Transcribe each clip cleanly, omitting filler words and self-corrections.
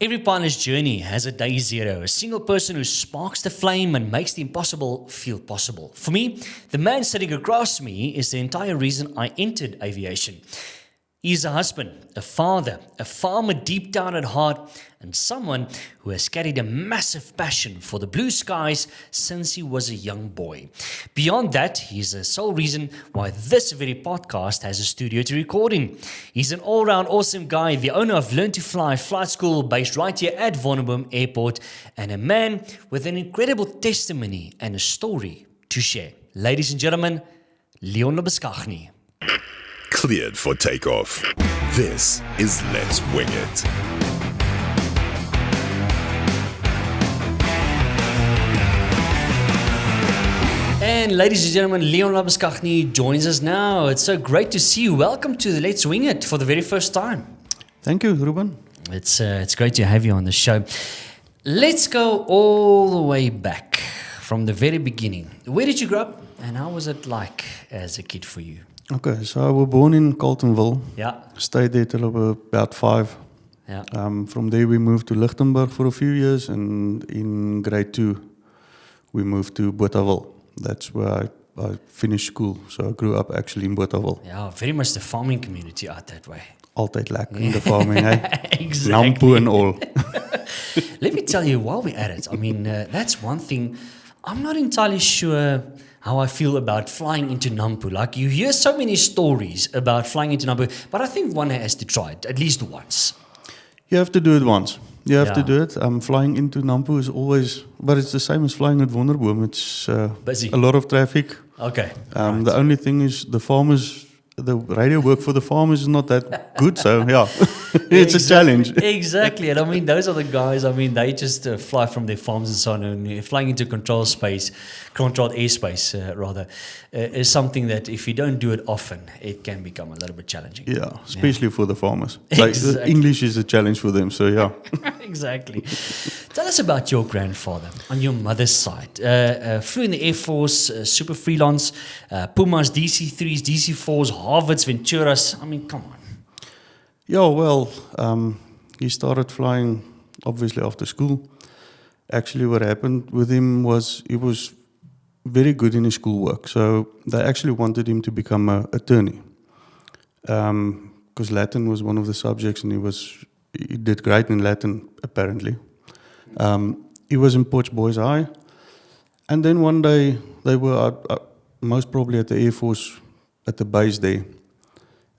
Every pilot's journey has a day zero, a single person who sparks the flame and makes the impossible feel possible. For me, the man sitting across me is the entire reason I entered aviation. He's a husband, a father, a farmer deep down at heart, and someone who has carried a massive passion for the blue skies since he was a young boy. Beyond that, he's the sole reason why this very podcast has a studio to record in. He's an all-round awesome guy, the owner of Learn to Fly flight school based right here at Vonnegut Airport, and a man with an incredible testimony and a story to share. Ladies and gentlemen, Leon Lobeskagny. Cleared for takeoff. This is Let's Wing It. And ladies and gentlemen, Leon Lobeskagny joins us now. It's so great to see you. Welcome to the Let's Wing It for the very first time. Thank you, Ruben. It's great to have you on the show. Let's go all the way back from the very beginning. Where did you grow up and how was it like as a kid for you? Okay, so I was born in Carletonville. Yeah. Stayed there till I was about 5. Yeah. From there we moved to Lichtenburg for a few years, and in grade 2 we moved to Bothaville. That's where I finished school. So I grew up actually in Bothaville. Yeah, very much the farming community out that way. Altyd lekker in the farming, eh? Exactly. Nampo and all. Let me tell you, while we're at it, I mean, that's one thing. I'm not entirely sure how I feel about flying into Nampo. Like, you hear so many stories about flying into Nampo, but I think one has to try it at least once. You have to do it once. You have to Yeah. do it. Flying into Nampo is always, but it's the same as flying at Wonderboom. It's Busy. a lot of traffic. Okay. The only thing is the radio work for the farmers is not that good. So yeah, it's a challenge. Exactly. And I mean, those are the guys, I mean, they just fly from their farms and so on, and flying into controlled airspace, is something that if you don't do it often, it can become a little bit challenging. Yeah, especially for the farmers. Like, Exactly. English is a challenge for them. So yeah. Exactly. Tell us about your grandfather on your mother's side. Flew in the Air Force, super freelance, Pumas, DC-3s, DC-4s, Harvards, Venturas. I mean, come on. Yeah, well, he started flying obviously after school. Actually, what happened with him was he was very good in his schoolwork. So they actually wanted him to become an attorney. Because Latin was one of the subjects, and he did great in Latin, apparently. He was in Potch Boys High. And then one day, they were most probably at the Air Force, at the base there.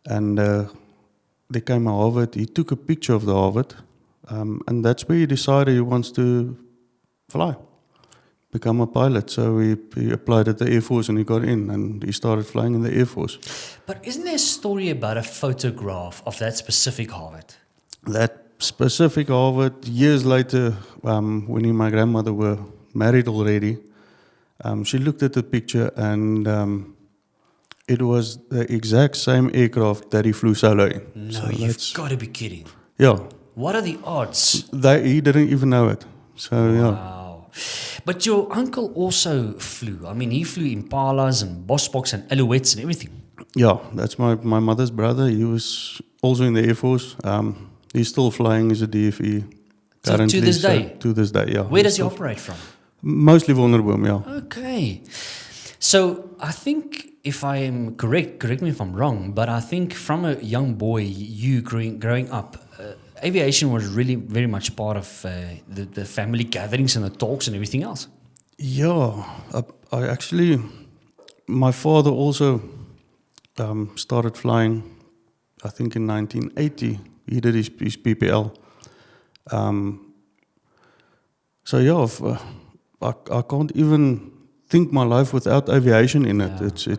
And there came a Harvard. He took a picture of the Harvard. And that's where he decided he wants to fly, become a pilot. So he applied at the Air Force and he got in, and he started flying in the Air Force. But isn't there a story about a photograph of that specific Harvard? That specific Harvard, years later, when he and my grandmother were married already, she looked at the picture, and it was the exact same aircraft that he flew solo in. No, So you've that's- got to be kidding. Yeah, What are the odds? he didn't even know it. So yeah, Wow. But your uncle also flew. I mean, he flew Impalas and Bosboks and Alouettes and everything. yeah, that's my mother's brother. He was also in the Air Force. He's still flying as a DFE. So to currently, this day? To this day, yeah. Where does he He's still- operate from? Mostly Wonderboom, yeah. Okay. So I think, if I am correct me if I'm wrong, but I think from a young boy, you growing up, aviation was really very much part of the family gatherings and the talks and everything else. Yeah, I actually, my father also started flying, I think in 1980. He did his PPL. So yeah, I can't even think my life without aviation in it. Yeah.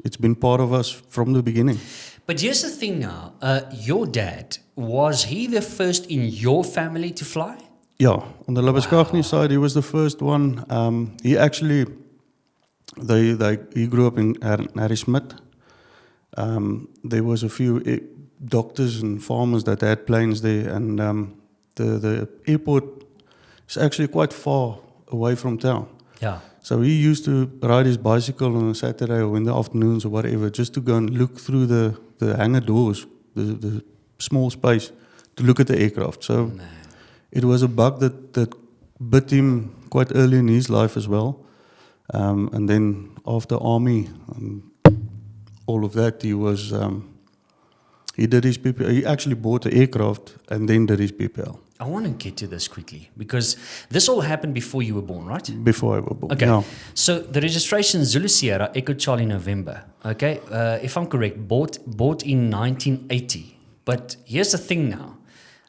It's been part of us from the beginning. But here's the thing now. Your dad, was he the first in your family to fly? Yeah, on the Lobeskagny side, he was the first one. He actually, he grew up in Harrismith. There was a few doctors and farmers that had planes there, and the airport is actually quite far away from town. Yeah. So he used to ride his bicycle on a Saturday or in the afternoons or whatever, just to go and look through the hangar doors, the small space, to look at the aircraft. So It was a bug that bit him quite early in his life as well. And then after army and all of that, he did his PPL. He actually bought the aircraft and then did his PPL I want to get to this quickly because this all happened before you were born, right? before I was born. Okay. Yeah. So the registration Zulu Sierra Echo Charlie November. Okay. If I'm correct, bought in 1980. But here's the thing now.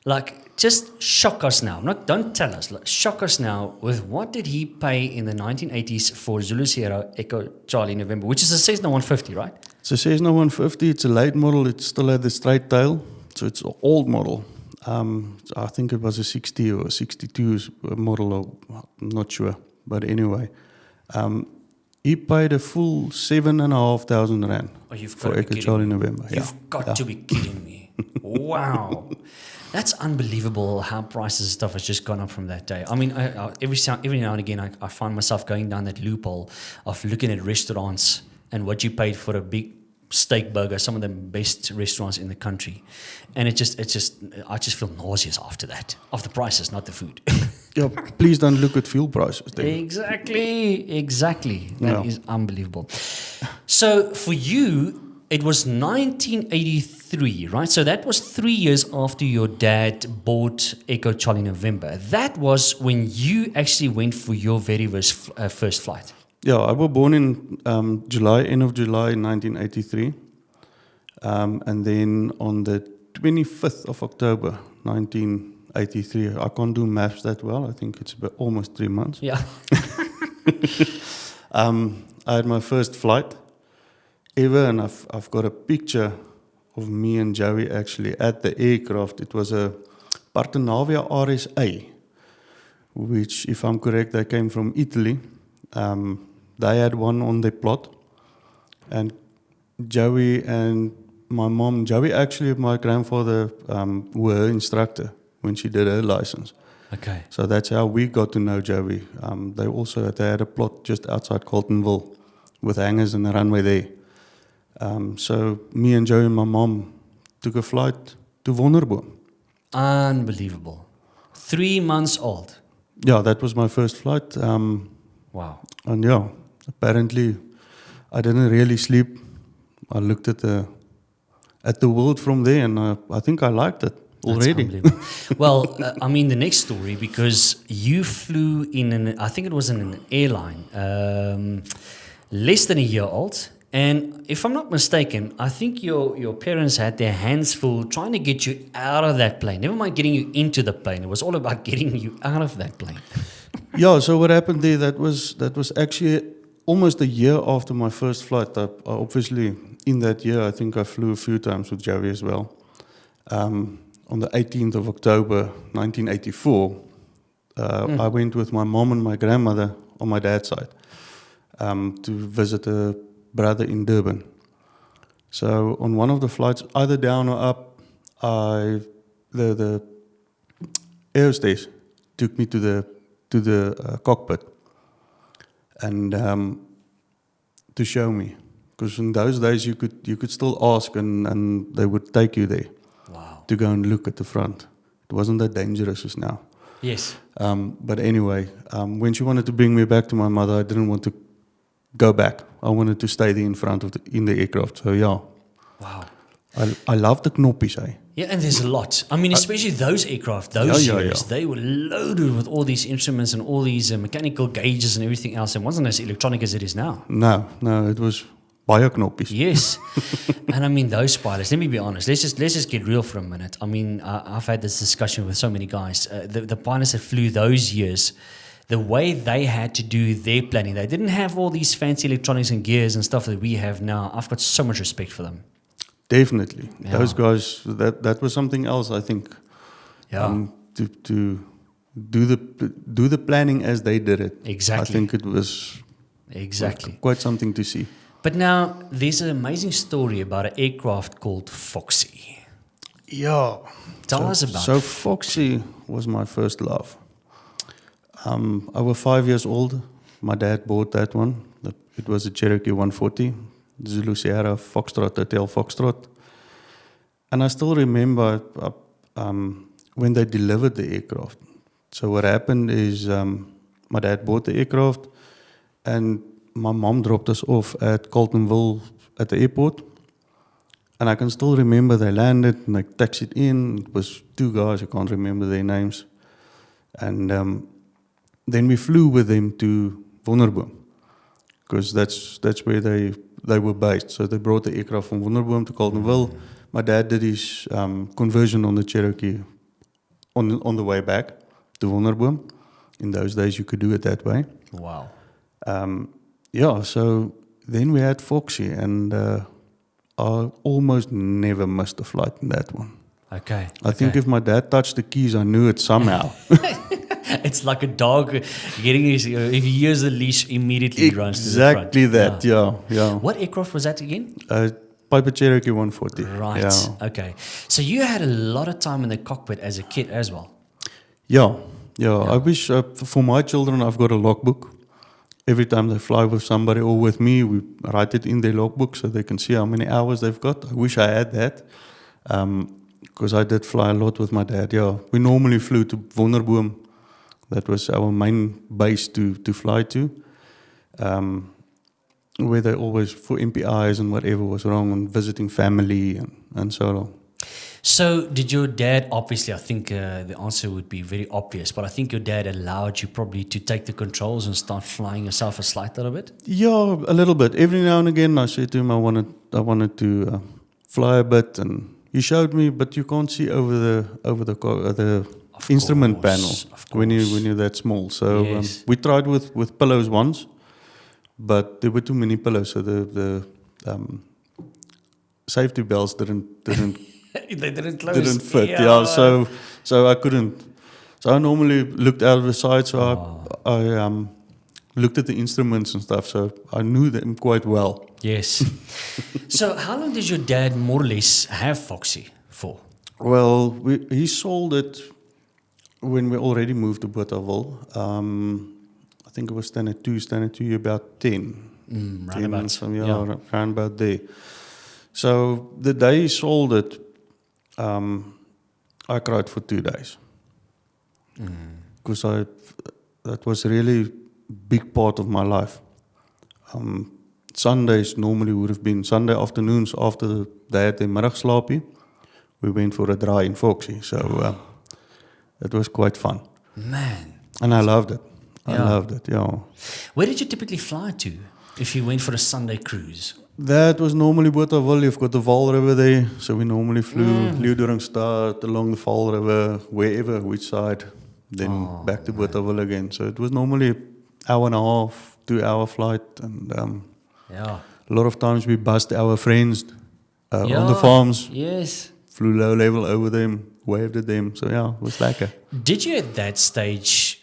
Like, just shock us now. Don't tell us. Like, shock us now with what did he pay in the 1980s for Zulu Sierra Echo Charlie November, which is a Cessna 150, right? It's a Cessna 150. It's a late model. It still had the straight tail. So it's an old model. I think it was a 60 or a 62 model. I'm not sure. But anyway, he paid a full 7,500 rand Oh, you've got for to be Echo kidding Charlie me. November. You've got to be kidding me. Wow. That's unbelievable how prices and stuff has just gone up from that day. I mean, every now and again, I find myself going down that loophole of looking at restaurants and what you paid for a big steak burger, some of the best restaurants in the country. And I just feel nauseous after that, of the prices, not the food. Yeah, please don't look at fuel prices then. Exactly. That Yeah. is unbelievable. So for you, it was 1983, right? So that was 3 years after your dad bought Echo Charlie November. That was when you actually went for your very first flight. Yeah, I was born in end of July 1983. And then on the 25th of October 1983, I can't do maths that well. I think it's almost 3 months. Yeah. I had my first flight ever, and I've got a picture of me and Joey actually at the aircraft. It was a Partenavia RSA, which, if I'm correct, they came from Italy. They had one on their plot, and Joey and my mom, Joey actually, my grandfather, were her instructor when she did her license. Okay. So that's how we got to know Joey. They had a plot just outside Coltonville with hangars and a runway there. So me and Joey and my mom took a flight to Wonderboom. Unbelievable. 3 months old. Yeah, that was my first flight. Wow. And yeah, apparently I didn't really sleep. I looked at the world from there, and I think I liked it already. That's unbelievable. Well, I mean, the next story, because you flew I think it was in an airline, less than a year old. And if I'm not mistaken, I think your parents had their hands full trying to get you out of that plane. Never mind getting you into the plane. It was all about getting you out of that plane. Yeah, so what happened there, that was actually almost a year after my first flight. I obviously, in that year, I think I flew a few times with Joey as well. On the 18th of October, 1984, I went with my mom and my grandmother on my dad's side to visit a brother in Durban. So on one of the flights, either down or up, the air hostess took me to the cockpit and to show me, because in those days you could still ask and they would take you there. Wow. To go and look at the front. It wasn't that dangerous as now. Yes. But anyway, when she wanted to bring me back to my mother, I didn't want to go back. I wanted to stay there in front of in the aircraft. So yeah. Wow. I love the knoppies, eh? Yeah, and there's a lot. I mean, especially those aircraft, those years, they were loaded with all these instruments and all these mechanical gauges and everything else. It wasn't as electronic as it is now. No, it was baie knoppies. Yes. And I mean, those pilots, let me be honest, let's just get real for a minute. I mean, I've had this discussion with so many guys. The pilots that flew those years, the way they had to do their planning, they didn't have all these fancy electronics and gears and stuff that we have now. I've got so much respect for them. Definitely. Yeah. Those guys, that was something else, I think. Yeah. To do the planning as they did it. Exactly. I think it was Exactly. quite something to see. But now, there's an amazing story about an aircraft called Foxy. Yeah. Tell us about So Foxy was my first love. I was 5 years old. My dad bought that one. It was a Cherokee 140, Zulu Sierra Foxtrot, Hotel Foxtrot. And I still remember when they delivered the aircraft. So what happened is my dad bought the aircraft, and my mom dropped us off at Carltonville at the airport. And I can still remember they landed and they taxied in. It was two guys, I can't remember their names. And then we flew with them to Wonderboom, because that's where they were based. So they brought the aircraft from Wonderboom to Carltonville. My dad did his conversion on the Cherokee on the way back to Wonderboom. In those days, you could do it that way. Wow. So then we had Foxy, and I almost never missed a flight in that one. Okay. I think if my dad touched the keys, I knew it somehow. It's like a dog getting his, if he hears the leash, immediately runs to the front. Exactly that, yeah. What aircraft was that again? Piper Cherokee 140. Right. Yeah. Okay. So you had a lot of time in the cockpit as a kid as well. Yeah. I wish for my children, I've got a logbook. Every time they fly with somebody or with me, we write it in their logbook so they can see how many hours they've got. I wish I had that, because I did fly a lot with my dad. Yeah, we normally flew to Wonderboom. That was our main base to fly to, where they always, for MPIs and whatever was wrong, and visiting family and so on. So did your dad, obviously, I think the answer would be very obvious, but I think your dad allowed you probably to take the controls and start flying yourself a slight little bit? Yeah, a little bit. Every now and again, I said to him, I wanted to fly a bit, and he showed me, but you can't see over the instrument panel when you're that small. So Yes. we tried with pillows once, but there were too many pillows, so the safety belts didn't They didn't close. didn't fit. Yeah, so I couldn't. So I normally looked out of the side. So I looked at the instruments and stuff. So I knew them quite well. Yes. So how long did your dad more or less have Foxy for? Well, he sold it when we already moved to Bothaville. I think it was standard two, about 10. Roundabout. Round about there. So the day he sold it, I cried for 2 days. Because that was really big part of my life. Sundays normally would have been Sunday afternoons after they had their middagslaapie. We went for a draai in Foxy. So it was quite fun. Man. And I loved it. I Yeah. loved it, yeah. Where did you typically fly to if you went for a Sunday cruise? That was normally Bothaville. You've got the Vaal River there. So we normally flew Leeudoringstad, along the Vaal River, wherever, which side, then back to Bothaville again. So it was normally hour and a half, 2 hour flight. And Yeah. a lot of times we bussed our friends on the farms, Yes. flew low level over them, waved at them. So yeah, it was lekker. Did you at that stage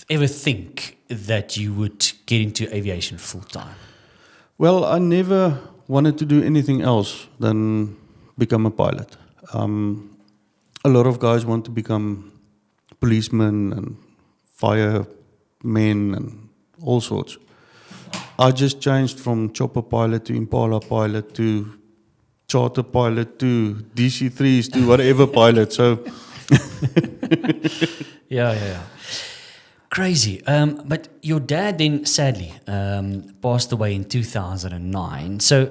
ever think that you would get into aviation full time? Well, I never wanted to do anything else than become a pilot. A lot of guys want to become policemen and firemen and all sorts. I just changed from chopper pilot to Impala pilot to charter pilot to DC-3s to whatever pilot. So Yeah. Crazy. But your dad then sadly passed away in 2009. So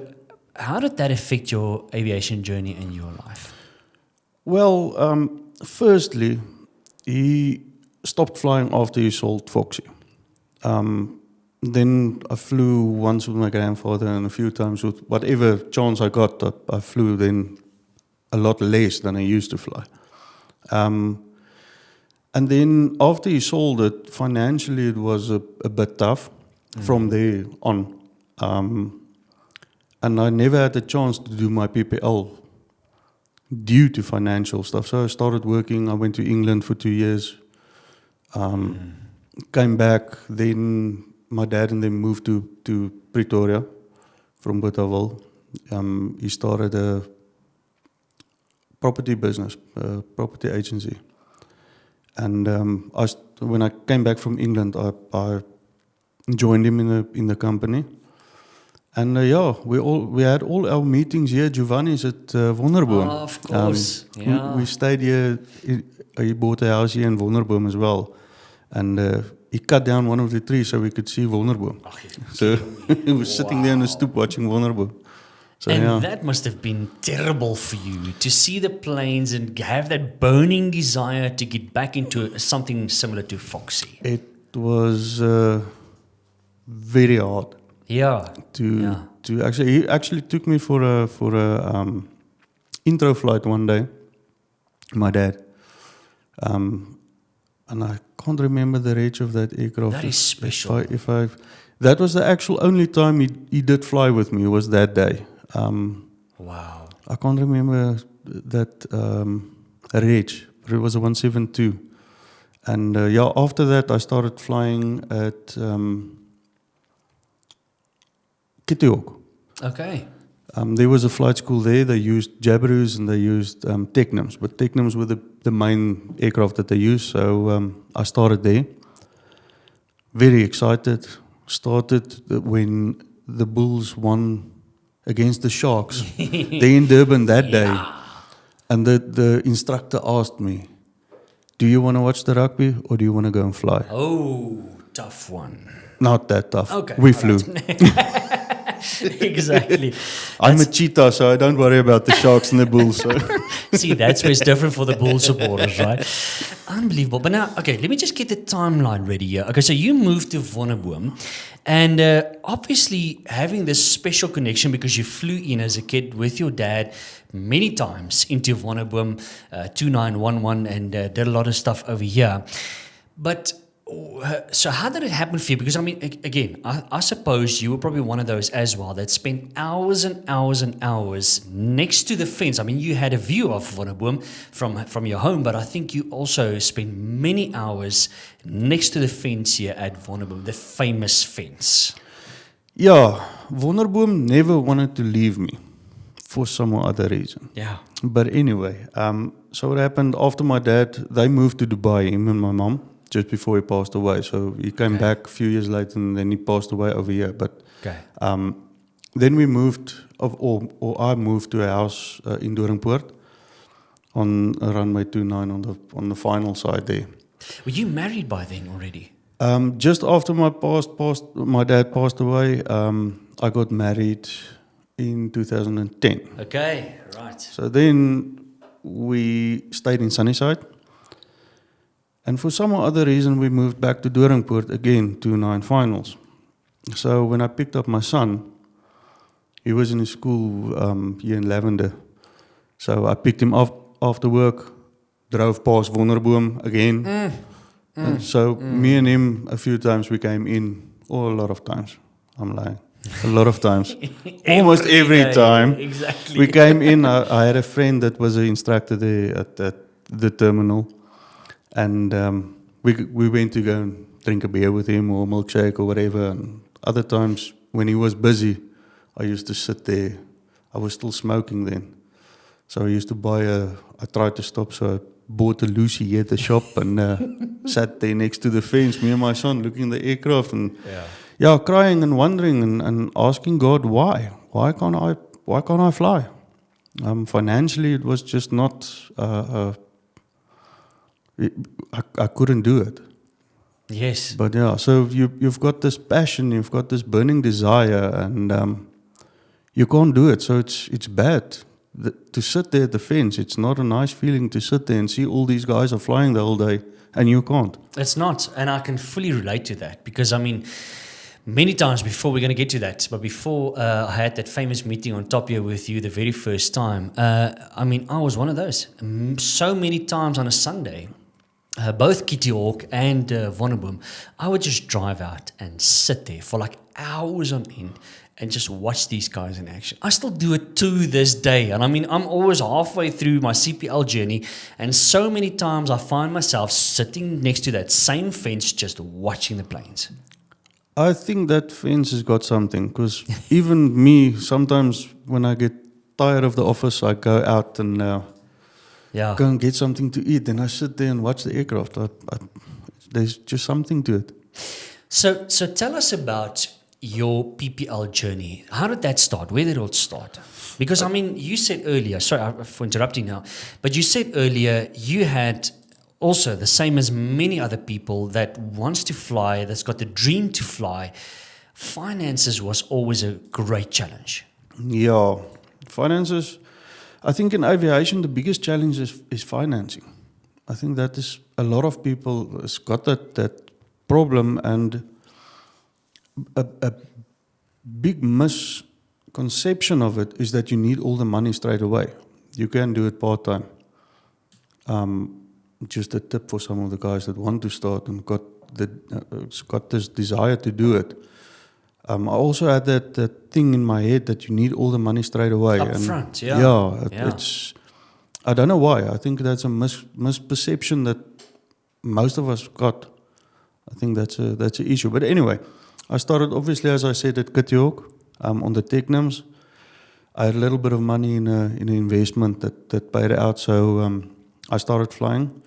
how did that affect your aviation journey in your life? Well, firstly, he stopped flying after he sold Foxy. Then I flew once with my grandfather and a few times with whatever chance I got. I flew then a lot less than I used to fly. And then after he sold it, financially it was a bit tough from there on. And I never had the chance to do my PPL due to financial stuff. So I started working. I went to England for 2 years. Came back. Then my dad and them moved to Pretoria from Bothaville. He started a property business, property agency. And when I came back from England, I joined him in the company. And yeah, we had all our meetings here, Giovanni's at Wonderboom. Oh, of course. Yeah. We stayed here. He bought a house here in Wonderboom as well, and he cut down one of the trees so we could see Wonderboom. So he was sitting there on the stoep watching Wonderboom. So And yeah, that must have been terrible for you to see the planes and have that burning desire to get back into something similar to Foxy. it was very hard Yeah. to actually. He actually took me for a intro flight one day. My dad, and I can't remember the rate of that aircraft. That is special. If I that was the actual only time he did fly with me was that day. Wow. I can't remember that rate, but it was a 172. And yeah, after that I started flying at Kitty Hawk. Okay. There was a flight school there. They used Jabiroos and they used Technams, but Technams were the main aircraft that they used. So I started there. Very excited. Started when the Bulls won against the Sharks. They in Durban that day. And the instructor asked me, "Do you want to watch the rugby or do you want to go and fly?" Oh, tough one. Not that tough. Okay. We flew. Exactly. I'm a cheetah, so I don't worry about the Sharks and the Bulls. So. See, that's where it's different for the Bull supporters, right? Unbelievable. But now, okay, let me just get the timeline ready here. Okay, so you moved to Wonderboom, and obviously having this special connection because you flew in as a kid with your dad many times into Wonderboom 2911 and did a lot of stuff over here. But so how did it happen for you? Because I mean, again, I suppose you were probably one of those as well that spent hours and hours and hours next to the fence. I mean, you had a view of Wonderboom from your home, but I think you also spent many hours next to the fence here at Wonderboom, the famous fence. Yeah, Wonderboom never wanted to leave me for some other reason. Yeah. But anyway, so what happened after my dad, they moved to Dubai, him and my mom, just before he passed away. So he came back a few years later and then he passed away over here. But then we moved, or I moved to a house in Doringpoort on runway 29 on the final side there. Were you married by then already? Just after my dad passed away, I got married in 2010. Okay, right. So then we stayed in Sunnyside. And for some other reason, we moved back to Doringpoort again, 29 finals. So when I picked up my son, he was in his school here in Lavender. So I picked him up after work, drove past Wonderboom again. And so me and him, a few times we came in, or a lot of times, I'm lying, a lot of times, almost every time. Exactly. We came in, I had a friend that was an instructor there at the terminal. And we went to go and drink a beer with him or a milkshake or whatever. And other times when he was busy, I used to sit there. I was still smoking then. So I used to I tried to stop, so I bought a Lucy here at the shop and sat there next to the fence, me and my son looking at the aircraft and crying and wondering and asking God why. Why can't I fly? Financially, it was just not... I couldn't do it. Yes. But yeah, so you've got this passion, you've got this burning desire, and you can't do it. So it's bad to sit there at the fence. It's not a nice feeling to sit there and see all these guys are flying the whole day, and you can't. It's not, and I can fully relate to that because I mean, many times before we're going to get to that, but before I had that famous meeting on Top Gear with you the very first time, I mean, I was one of those. So many times on a Sunday. Both Kitty Hawk and Wonderboom, I would just drive out and sit there for like hours on end and just watch these guys in action. I still do it to this day. And I mean, I'm always halfway through my CPL journey. And so many times I find myself sitting next to that same fence just watching the planes. I think that fence has got something because even me, sometimes when I get tired of the office, I go out and... go and get something to eat. Then I sit there and watch the aircraft. There's just something to it. So tell us about your PPL journey. How did that start? Where did it all start? Because, I mean, you said earlier, sorry for interrupting now, but you said earlier you had also the same as many other people that wants to fly, that's got the dream to fly. Finances was always a great challenge. Yeah, finances. I think in aviation, the biggest challenge is financing. I think that is a lot of people has got that problem, and a big misconception of it is that you need all the money straight away. You can do it part-time. Just a tip for some of the guys that want to start and got this desire to do it. I also had that thing in my head that you need all the money straight away. Up front, yeah. Yeah, it's. I don't know why. I think that's a misperception that most of us got. I think that's an issue. But anyway, I started obviously, as I said, at Kittyhawk on the Technims. I had a little bit of money in an investment that paid out, so I started flying.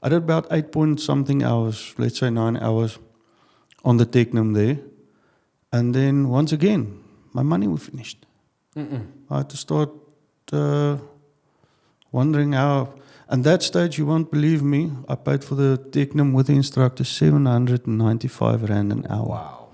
I did about 8-point-something hours, let's say 9 hours, on the Technim there. And then once again, my money was finished. I had to start wondering how. And that stage, you won't believe me, I paid for the Technim with the instructor 795 Rand an hour. Wow.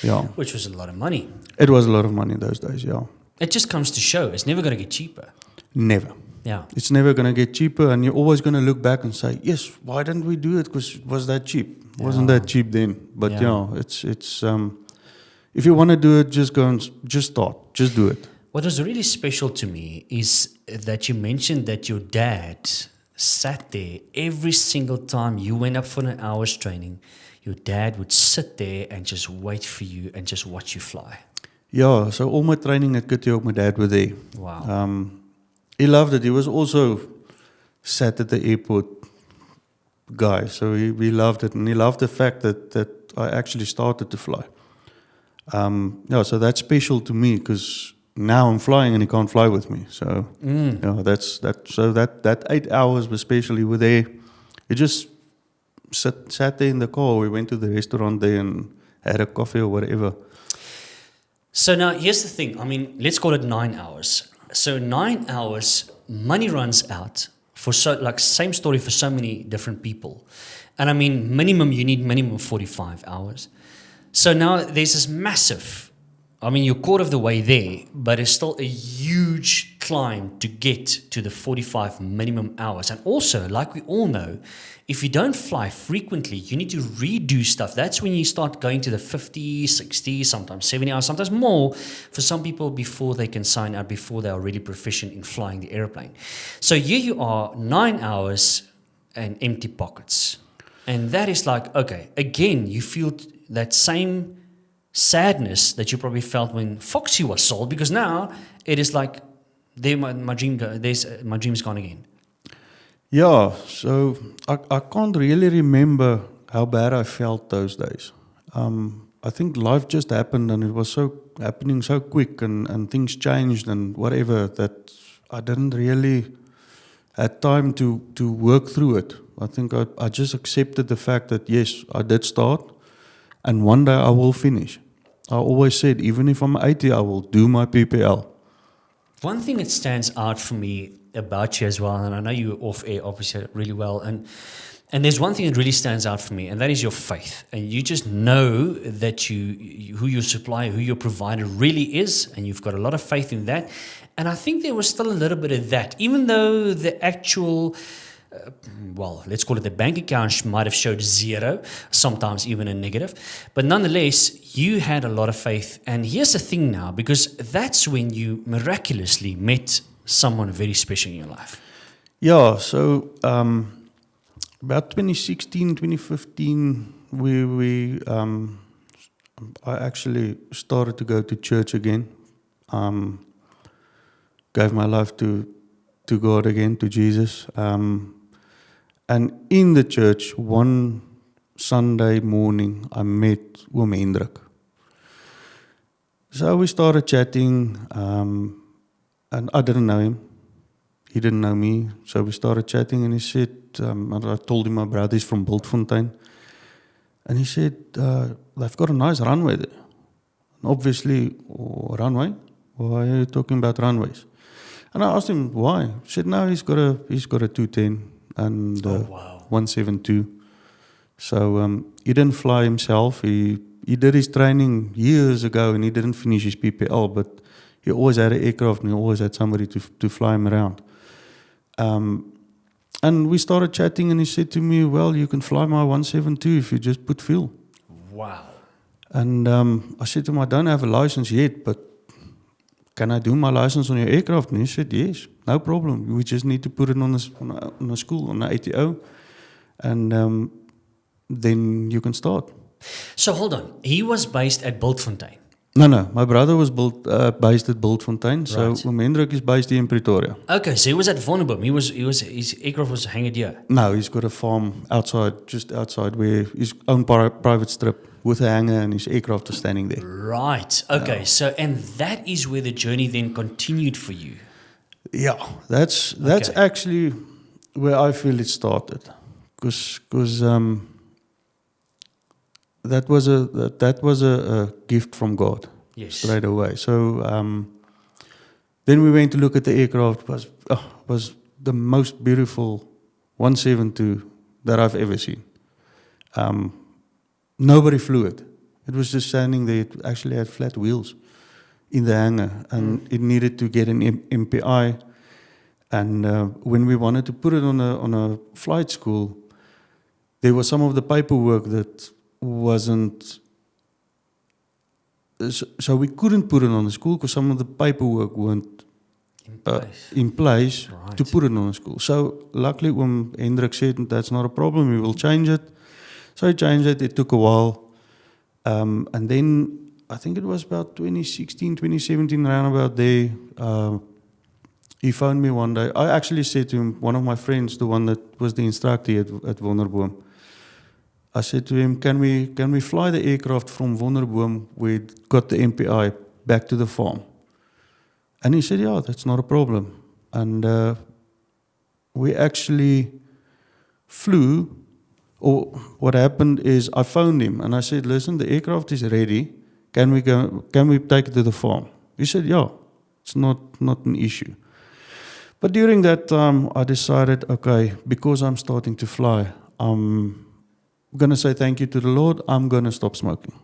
Yeah. Which was a lot of money. It was a lot of money in those days, yeah. It just comes to show it's never going to get cheaper. Never. Yeah. It's never going to get cheaper, and you're always going to look back and say, yes, why didn't we do it? Because it was that cheap. It wasn't that cheap then. But yeah, it's if you want to do it, just go and just start. Just do it. What was really special to me is that you mentioned that your dad sat there every single time you went up for an hour's training. Your dad would sit there and just wait for you and just watch you fly. Yeah, so all my training at Kittyhawk, my dad was there. Wow. He loved it. He was also sat at the airport guy, so he loved it, and he loved the fact that I actually started to fly. Yeah, so that's special to me because now I'm flying and he can't fly with me. So yeah, that's that. So that 8 hours, especially with there, he just sat there in the car. We went to the restaurant there and had a coffee or whatever. So now here's the thing. I mean, let's call it 9 hours. So 9 hours, money runs out for same story for so many different people. And I mean, you need minimum 45 hours. So now there's this massive, I mean, you're quarter of the way there, but it's still a huge climb to get to the 45 minimum hours. And also, like we all know, if you don't fly frequently, you need to redo stuff. That's when you start going to the 50, 60, sometimes 70 hours, sometimes more for some people before they can sign out, before they are really proficient in flying the airplane. So here you are, 9 hours and empty pockets. And that is like, okay, again, you feel that same sadness that you probably felt when Foxy was sold, because now it is like, my dream's gone again. Yeah, so I can't really remember how bad I felt those days. I think life just happened, and it was happening so quick, and things changed and whatever, that I didn't really had time to work through it. I think I just accepted the fact that yes, I did start, and one day I will finish. I always said, even if I'm 80, I will do my PPL. One thing that stands out for me about you as well, and I know you off air obviously really well, and there's one thing that really stands out for me, and that is your faith. And you just know that who your supplier, who your provider really is, and you've got a lot of faith in that. And I think there was still a little bit of that, even though the actual, let's call it the bank account might have showed zero, sometimes even a negative. But nonetheless, you had a lot of faith. And here's the thing now, because that's when you miraculously met someone very special in your life. Yeah, so about 2016, 2015, I actually started to go to church again. Gave my life to God again, to Jesus. And in the church, one Sunday morning, I met Oom Hendrik. So we started chatting, and I didn't know him. He didn't know me. So we started chatting, and he said, I told him my brother is from Bultfontein. And he said, they've got a nice runway there. obviously, runway? Why are you talking about runways? And I asked him why. He said, no, he's got a 210 and wow. 172. So he didn't fly himself. He did his training years ago and he didn't finish his PPL, but he always had an aircraft and he always had somebody to fly him around. And we started chatting and he said to me, well, you can fly my 172 if you just put fuel. Wow. And I said to him, I don't have a license yet, but can I do my license on your aircraft? And he said, yes, no problem. We just need to put it on a school, on the ATO, and then you can start. So hold on. He was based at Bultfontein. No. My brother was based at Bultfontein, so Right. Hendrik is based here in Pretoria. Okay, so he was at Vonnerbom. His aircraft was hanging here. No, he's got a farm outside, just outside where his own private strip with a hangar and his aircraft is standing there. Right. Okay. So, and that is where the journey then continued for you. Yeah, that's Okay. actually where I feel it started, because that was a gift from God. Yes. Straight away. So then we went to look at the aircraft. Was the most beautiful 172 that I've ever seen. Nobody flew it. It was just standing there. It actually had flat wheels in the hangar, and it needed to get an MPI. And when we wanted to put it on a flight school, there was some of the paperwork that wasn't. So we couldn't put it on the school because some of the paperwork weren't in place Right. to put it on a school. So luckily when Hendrik said that's not a problem, we will change it. So he changed it. It took a while. And then I think it was about 2016, 2017, around about there, he phoned me one day. I actually said to him, one of my friends, the one that was the instructor at Vonnerbom, I said to him, can we fly the aircraft from Vonnerbom, we got the MPI, back to the farm? And he said, yeah, that's not a problem. And we actually flew, or what happened is I phoned him and I said, listen, the aircraft is ready. Can we take it to the farm? He said, yeah, it's not an issue. But during that time, I decided, okay, because I'm starting to fly, I'm going to say thank you to the Lord. I'm going to stop smoking.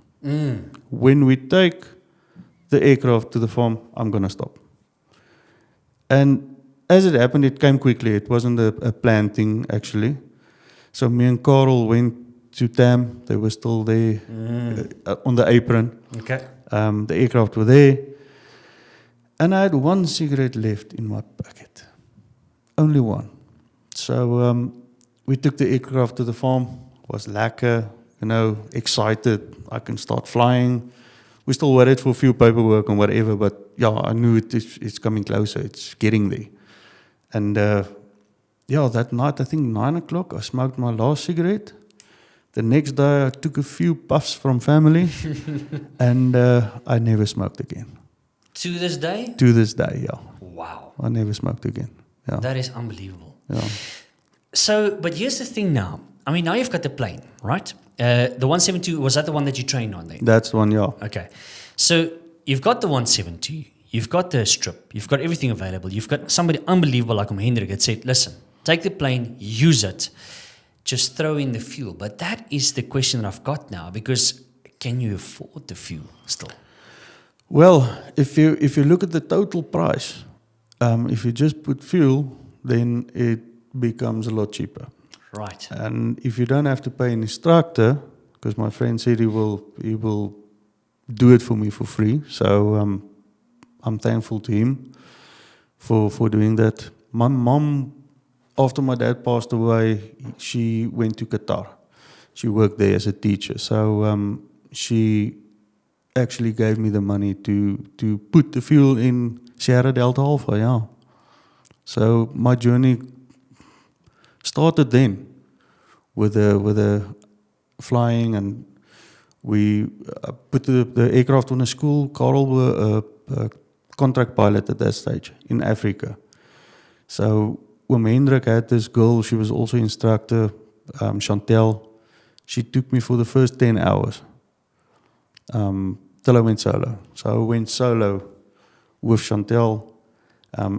When we take the aircraft to the farm, I'm going to stop. And as it happened, it came quickly. It wasn't a planned thing, actually. So me and Carl went to TAM. They were still there on the apron. Okay. The aircraft were there. And I had one cigarette left in my pocket. Only one. So we took the aircraft to the farm. Was lekker, excited. I can start flying. We still waited for a few paperwork and whatever, but yeah, I knew it's coming closer. It's getting there. And that night, I think 9 o'clock, I smoked my last cigarette. The next day, I took a few puffs from family, and I never smoked again. To this day? To this day, yeah. Wow. I never smoked again. Yeah. That is unbelievable. Yeah. So, but here's the thing now. I mean, now you've got the plane, right? The 172, was that the one that you trained on then? That's the one, yeah. Okay. So you've got the 172, you've got the strip, you've got everything available. You've got somebody unbelievable like Hendrik that said, listen, take the plane, use it, just throw in the fuel. But that is the question that I've got now, because can you afford the fuel still? Well, if you look at the total price, if you just put fuel, then it becomes a lot cheaper. Right. And if you don't have to pay an instructor, because my friend said he will do it for me for free, so I'm thankful to him for doing that. My mom, after my dad passed away, she went to Qatar. She worked there as a teacher, so she actually gave me the money to put the fuel in Sierra Delta Alpha, yeah. So my journey started then with the flying, and we put the aircraft on a school. Carl was a contract pilot at that stage in Africa. So when Hendrik had this girl, she was also instructor, Chantel. She took me for the first 10 hours. till I went solo. So I went solo with Chantel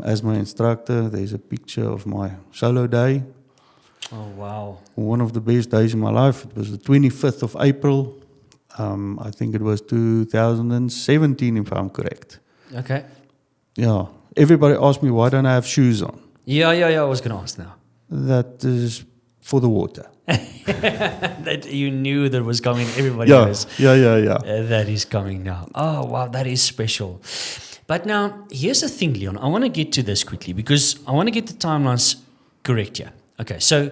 as my instructor. There's a picture of my solo day. Oh, wow. One of the best days in my life. It was the 25th of April. I think it was 2017, if I'm correct. Okay. Yeah. Everybody asked me, why don't I have shoes on? Yeah, I was going to ask now. That is for the water. That you knew that was coming. Everybody Yeah, knows. yeah. That is coming now. Oh, wow, that is special. But now, here's the thing, Leon. I want to get to this quickly because I want to get the timelines correct here. Okay, so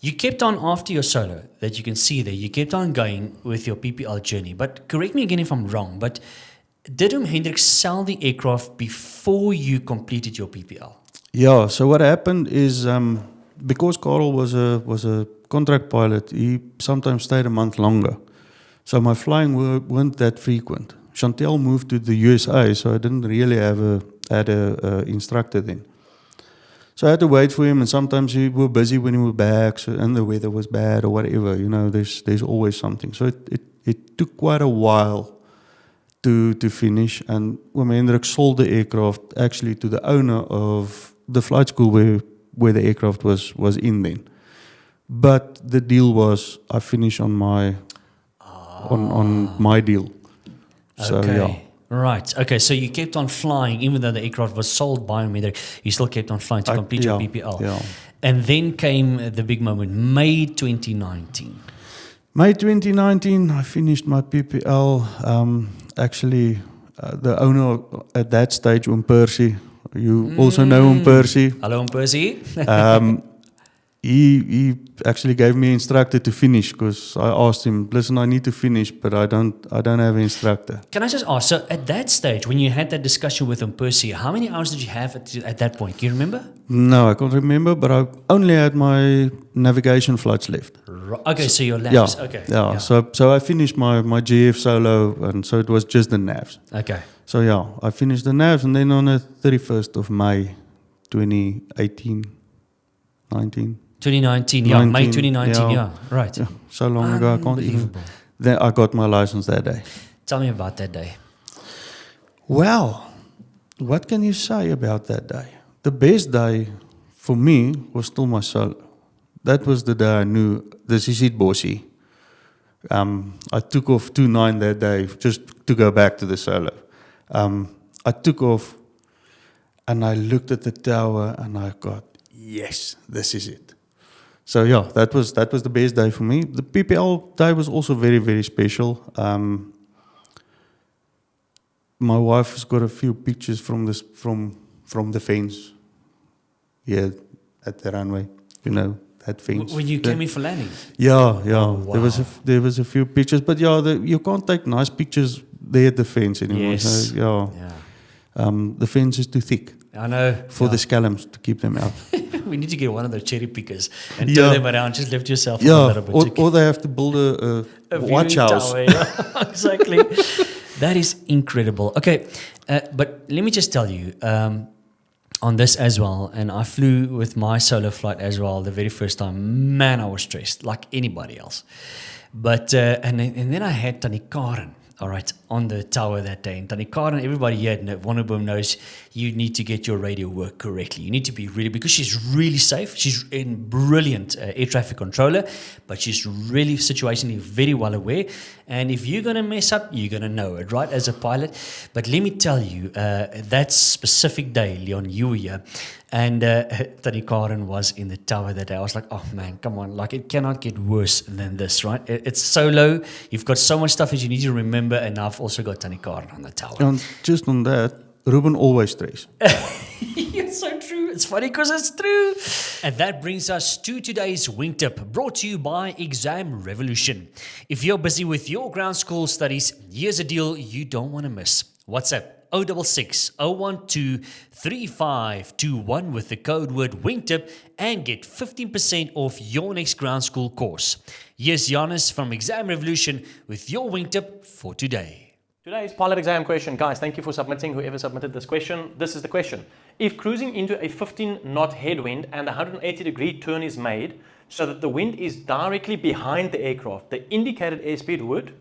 you kept on after your solo that you can see there. You kept on going with your PPL journey. But correct me again if I'm wrong, but did Hendrik sell the aircraft before you completed your PPL? Yeah, so what happened is because Carl was a contract pilot, he sometimes stayed a month longer. So my flying weren't that frequent. Chantel moved to the USA, so I didn't really have a instructor then. So I had to wait for him, and sometimes we were busy when he was back, and the weather was bad or whatever. You know, there's always something. So it took quite a while to finish. And when Hendrik sold the aircraft actually to the owner of the flight school where the aircraft was in then. But the deal was I finish on my on my deal. So Okay. yeah. Right. Okay. So you kept on flying, even though the aircraft was sold by Hendrik, you still kept on flying to complete your PPL. Yeah. And then came the big moment, May 2019. May 2019, I finished my PPL. Actually, the owner at that stage, Percy, you also know Percy. Hello, Percy. He actually gave me an instructor to finish because I asked him, listen, I need to finish, but I don't have an instructor. Can I just ask, so at that stage, when you had that discussion with Percy, how many hours did you have at that point? Can you remember? No, I can't remember, but I only had my navigation flights left. Okay, so your Yeah, labs. Okay. yeah. So I finished my GF solo, and so it was just the navs. Okay. So yeah, I finished the navs, and then on the 31st of May, 2018, 19. 2019, yeah, May 2019, yeah, right. Yeah, so long ago, I can't even. Unbelievable. Then I got my license that day. Tell me about that day. Well, what can you say about that day? The best day for me was still my solo. That was the day I knew this is it, bossy. I took off 2-9 that day just to go back to the solo. I took off and I looked at the tower and I got, yes, this is it. So yeah, that was the best day for me. The PPL day was also very, very special. My wife has got a few pictures from the fence here at the runway. You know that fence. When you came in for landing? Yeah. wow. There was a few pictures, but yeah, you can't take nice pictures there at the fence anymore. Yes. So, yeah. The fence is too thick I know. for the scallops to keep them out. We need to get one of those cherry pickers and Yeah. turn them around. Just lift yourself up a Yeah, little bit. or they have to build a watch viewing house. tower, yeah. Exactly. That is incredible. Okay, but let me just tell you on this as well, and I flew with my solo flight as well the very first time. Man, I was stressed like anybody else. But and then I had Tannie Karen, all right, on the tower that day. And Tannie Karen, everybody here at Wonderboom knows you need to get your radio work correctly. You need to be really, because she's really safe. She's a brilliant air traffic controller, but she's really situationally very well aware. And if you're going to mess up, you're going to know it, right, as a pilot. But let me tell you, that specific day, Leon, you were here, and Tannie Karen was in the tower that day. I was like, oh man, come on. Like, it cannot get worse than this, right? It's so low. You've got so much stuff that you need to remember. And I've also got Tannie Karen on the tower. And just on that, Ruben always stress. It's so true. It's funny because it's true. And that brings us to today's Wing Tip, brought to you by Exam Revolution. If you're busy with your ground school studies, here's a deal you don't want to miss. WhatsApp 066 012 3521 with the code word WINGTIP and get 15% off your next ground school course. Here's Giannis from Exam Revolution with your Wing Tip for today. Today's pilot exam question. Guys, thank you for submitting, whoever submitted this question. This is the question. If cruising into a 15-knot headwind and a 180-degree turn is made so that the wind is directly behind the aircraft, the indicated airspeed would,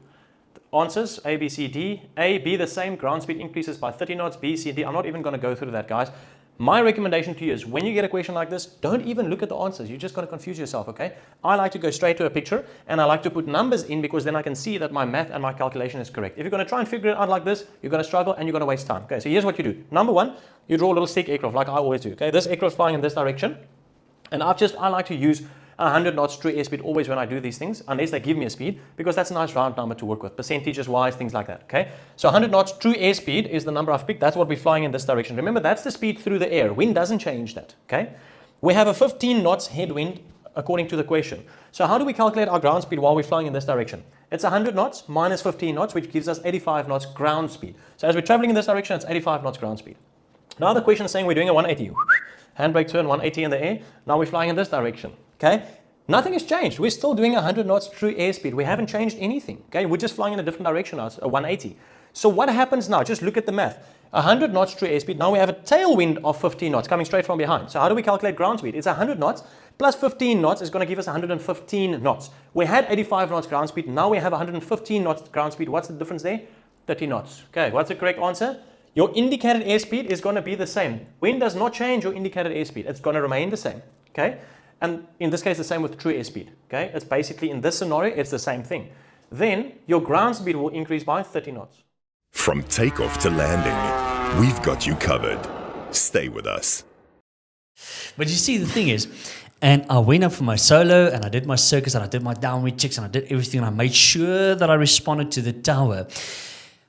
answers, A, B, C, D. A, B the same, ground speed increases by 30 knots, B, C, D. I'm not even going to go through that, guys. My recommendation to you is when you get a question like this, don't even look at the answers. You're just going to confuse yourself, okay? I like to go straight to a picture and I like to put numbers in because then I can see that my math and my calculation is correct. If you're going to try and figure it out like this, you're going to struggle and you're going to waste time. Okay, so here's what you do. Number one, you draw a little stick aircraft like I always do, okay? This aircraft flying in this direction. And I like to use 100 knots true airspeed always when I do these things, unless they give me a speed, because that's a nice round number to work with, percentages wise, things like that, okay? So 100 knots true airspeed is the number I've picked. That's what we're flying in this direction. Remember, that's the speed through the air. Wind doesn't change that, okay? We have a 15 knots headwind according to the question. So how do we calculate our ground speed while we're flying in this direction? It's 100 knots minus 15 knots, which gives us 85 knots ground speed. So as we're traveling in this direction, it's 85 knots ground speed. Now the question is saying we're doing a 180. Handbrake turn, 180 in the air. Now we're flying in this direction, okay? Nothing has changed. We're still doing 100 knots true airspeed. We haven't changed anything, okay? We're just flying in a different direction now, a 180. So what happens now? Just look at the math. 100 knots true airspeed. Now we have a tailwind of 15 knots coming straight from behind. So how do we calculate ground speed? It's 100 knots plus 15 knots is going to give us 115 knots. We had 85 knots ground speed. Now we have 115 knots ground speed. What's the difference there? 30 knots. Okay, what's the correct answer? Your indicated airspeed is going to be the same. Wind does not change your indicated airspeed. It's going to remain the same, okay? And in this case, the same with true airspeed, okay? It's basically, in this scenario, it's the same thing. Then, your ground speed will increase by 30 knots. From takeoff to landing, we've got you covered. Stay with us. But you see, the thing is, and I went up for my solo, and I did my circus, and I did my downwind checks, and I did everything, and I made sure that I responded to the tower.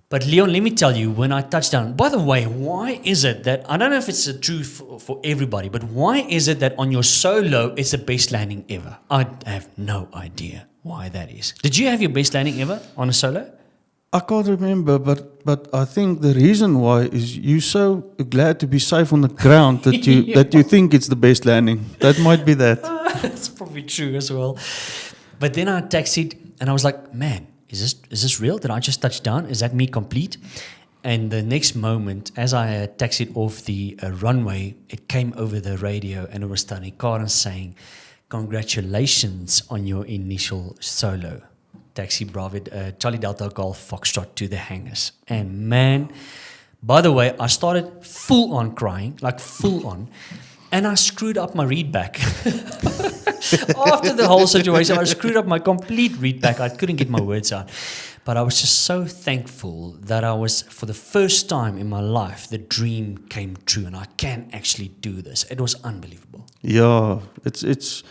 But Leon, let me tell you, when I touched down, by the way, why is it that, I don't know if it's true for everybody, but why is it that on your solo, it's the best landing ever? I have no idea why that is. Did you have your best landing ever on a solo? I can't remember, but I think the reason why is you're so glad to be safe on the ground that you Yeah. that you think it's the best landing. That might be that. That's probably true as well. But then I taxied, and I was like, man, is this real? Did I just touch down? Is that me complete? And the next moment, as I taxied off the runway, it came over the radio, and it was Tony Karen saying, congratulations on your initial solo. Taxi Bravo, Charlie Delta Golf Foxtrot to the hangars. And man, by the way, I started full on crying, like full on. And I screwed up my readback. After the whole situation, I screwed up my complete readback. I couldn't get my words out. But I was just so thankful that I was, for the first time in my life, the dream came true and I can actually do this. It was unbelievable. Yeah, it's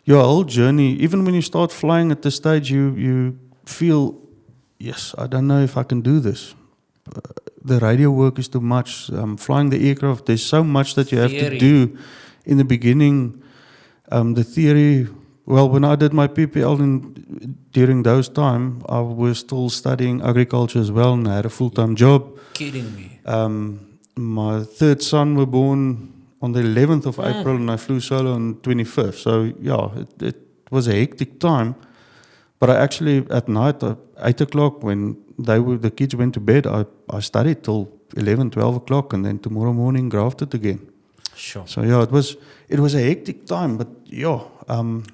your whole journey. Even when you start flying at this stage, you feel, yes, I don't know if I can do this. The radio work is too much. Flying the aircraft, there's so much that you have to do. In the beginning, the theory, well, when I did my PPL during those time, I was still studying agriculture as well, and I had a full-time job. Kidding me. My third son was born on the 11th of April, and I flew solo on 25th. So, yeah, it was a hectic time. But I actually, at night, 8 o'clock, when the kids went to bed, I studied till 11, 12 o'clock, and then tomorrow morning grafted again. Sure. So, yeah, it was a hectic time, but, yeah.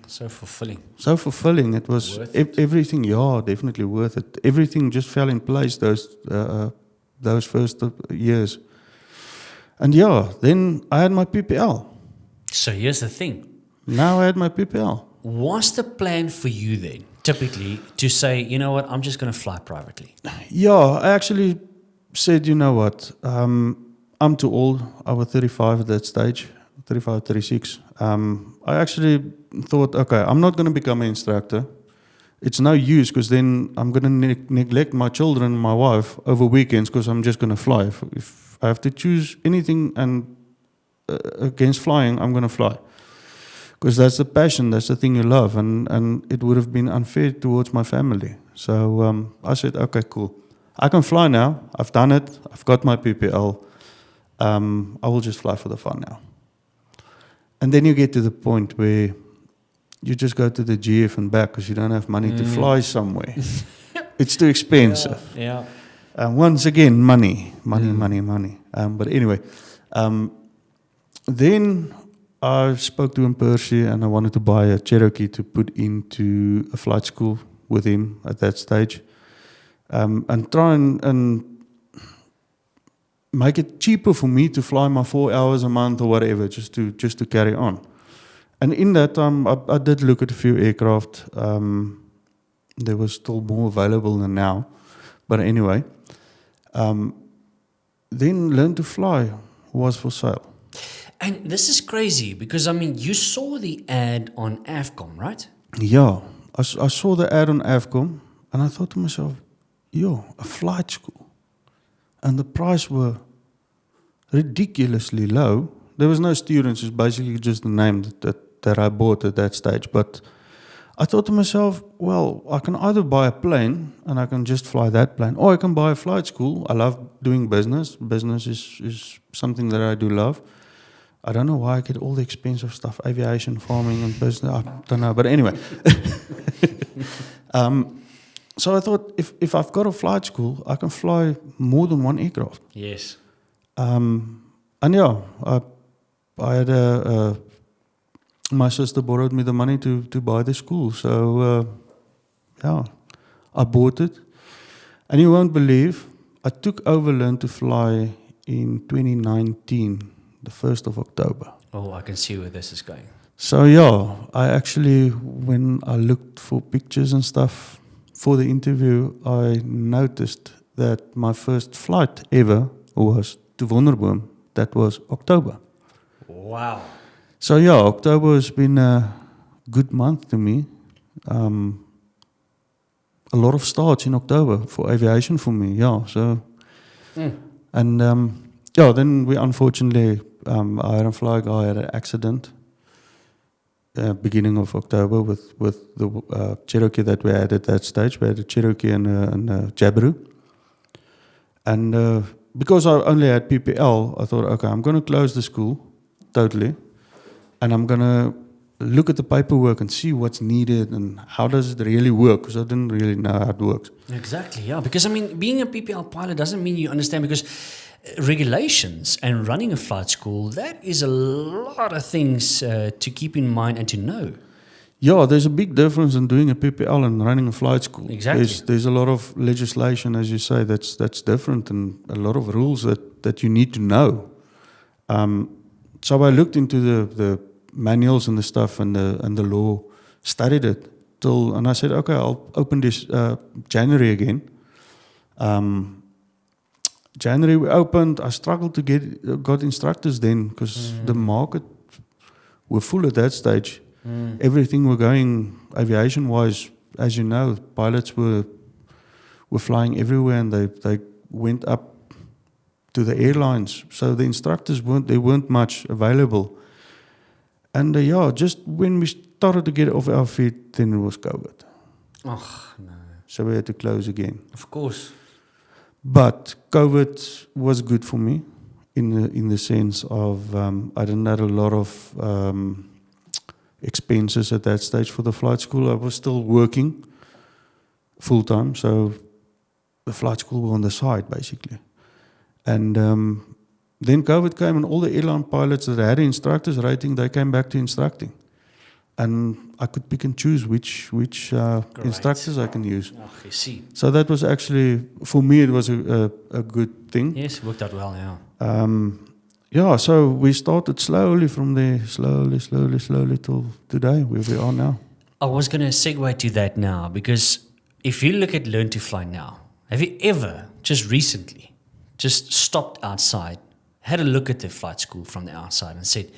So fulfilling. So fulfilling. It was everything, yeah, definitely worth it. Everything just fell in place those first years. And, yeah, then I had my PPL. So here's the thing. Now I had my PPL. What's the plan for you then, typically, to say, you know what, I'm just going to fly privately? Yeah, I actually said, you know what, I'm too old. I was 35 at that stage, 35, 36. I actually thought, okay, I'm not going to become an instructor. It's no use because then I'm going to neglect my children and my wife over weekends because I'm just going to fly. If I have to choose anything and against flying, I'm going to fly. Because that's the passion, that's the thing you love, and it would have been unfair towards my family. So I said, okay, cool. I can fly now. I've done it. I've got my PPL. I will just fly for the fun now. And then you get to the point where you just go to the GF and back because you don't have money to fly somewhere. It's too expensive. Yeah. Once again, money. But anyway, then I spoke to him personally, and I wanted to buy a Cherokee to put into a flight school with him at that stage. and try and make it cheaper for me to fly my 4 hours a month or whatever, just to carry on. And in that time, I did look at a few aircraft. There was still more available than now, but anyway. Then Learn to Fly was for sale. And this is crazy because, I mean, you saw the ad on AFCOM, right? Yeah, I saw the ad on AFCOM, and I thought to myself, a flight school. And the price were ridiculously low. There was no students, it's basically just the name that I bought at that stage. But I thought to myself, well, I can either buy a plane and I can just fly that plane, or I can buy a flight school. I love doing business. Business is something that I do love. I don't know why I get all the expensive stuff, aviation, farming, and business. I don't know, but anyway. So I thought, if I've got a flight school, I can fly more than one aircraft. Yes. And yeah, I had my sister borrowed me the money to buy the school. So yeah, I bought it. And you won't believe, I took over Learn to Fly in 2019, the 1st of October. Oh, I can see where this is going. So yeah, I actually, when I looked for pictures and stuff for the interview, I noticed that my first flight ever was to Wonderboom. That was October. Wow. So yeah, October has been a good month to me. A lot of starts in October for aviation for me, yeah. So, and yeah, then we unfortunately, Iron Fly guy had an accident. Beginning of October with the Cherokee that we had at that stage. We had a Cherokee and a Jabiru. And because I only had PPL, I thought, okay, I'm going to close the school totally. And I'm going to look at the paperwork and see what's needed and how does it really work, because I didn't really know how it works. Exactly, yeah. Because, I mean, being a PPL pilot doesn't mean you understand, because regulations and running a flight school, that is a lot of things to keep in mind and to know. Yeah, there's a big difference in doing a PPL and running a flight school. Exactly. There's a lot of legislation, as you say, that's different, and a lot of rules that you need to know. So I looked into the manuals and the stuff and the law, studied it and I said, okay, I'll open this January again. January we opened. I struggled to got instructors then, because the market were full at that stage. Everything were going aviation wise, as you know. Pilots were flying everywhere, and they went up to the airlines. So the instructors weren't much available. And yeah, just when we started to get off our feet, then it was COVID. Oh, no. So we had to close again. Of course. But COVID was good for me in the sense of I didn't have a lot of expenses at that stage for the flight school. I was still working full time, so the flight school was on the side basically. And then COVID came, and all the airline pilots that had instructors rating, they came back to instructing. And I could pick and choose which instructors I can use. Oh, you see. So that was actually, for me, it was a good thing. Yes, worked out well, yeah. Yeah, so we started slowly from there, slowly till today, where we are now. I was going to segue to that now, because if you look at Learn to Fly now, have you ever, just recently, just stopped outside, had a look at the flight school from the outside and said,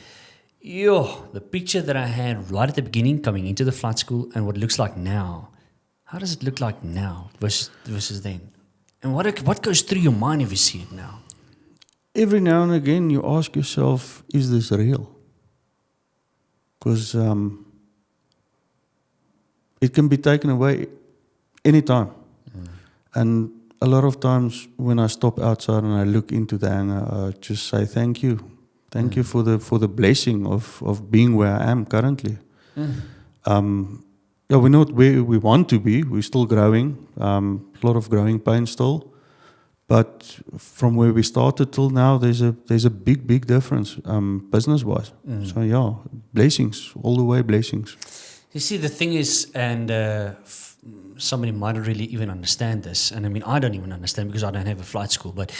the picture that I had right at the beginning coming into the flight school and what it looks like now, how does it look like now versus then? And what goes through your mind if you see it now? Every now and again you ask yourself, is this real? Because it can be taken away anytime. And a lot of times when I stop outside and I look into the hangar, I just say thank you. Thank you for the blessing of being where I am currently. Yeah, we're not where we want to be. We're still growing. A lot of growing pains still. But from where we started till now, there's a big difference business-wise. So yeah, blessings, all the way blessings. You see, the thing is, and somebody might not really even understand this, and I mean, I don't even understand because I don't have a flight school, but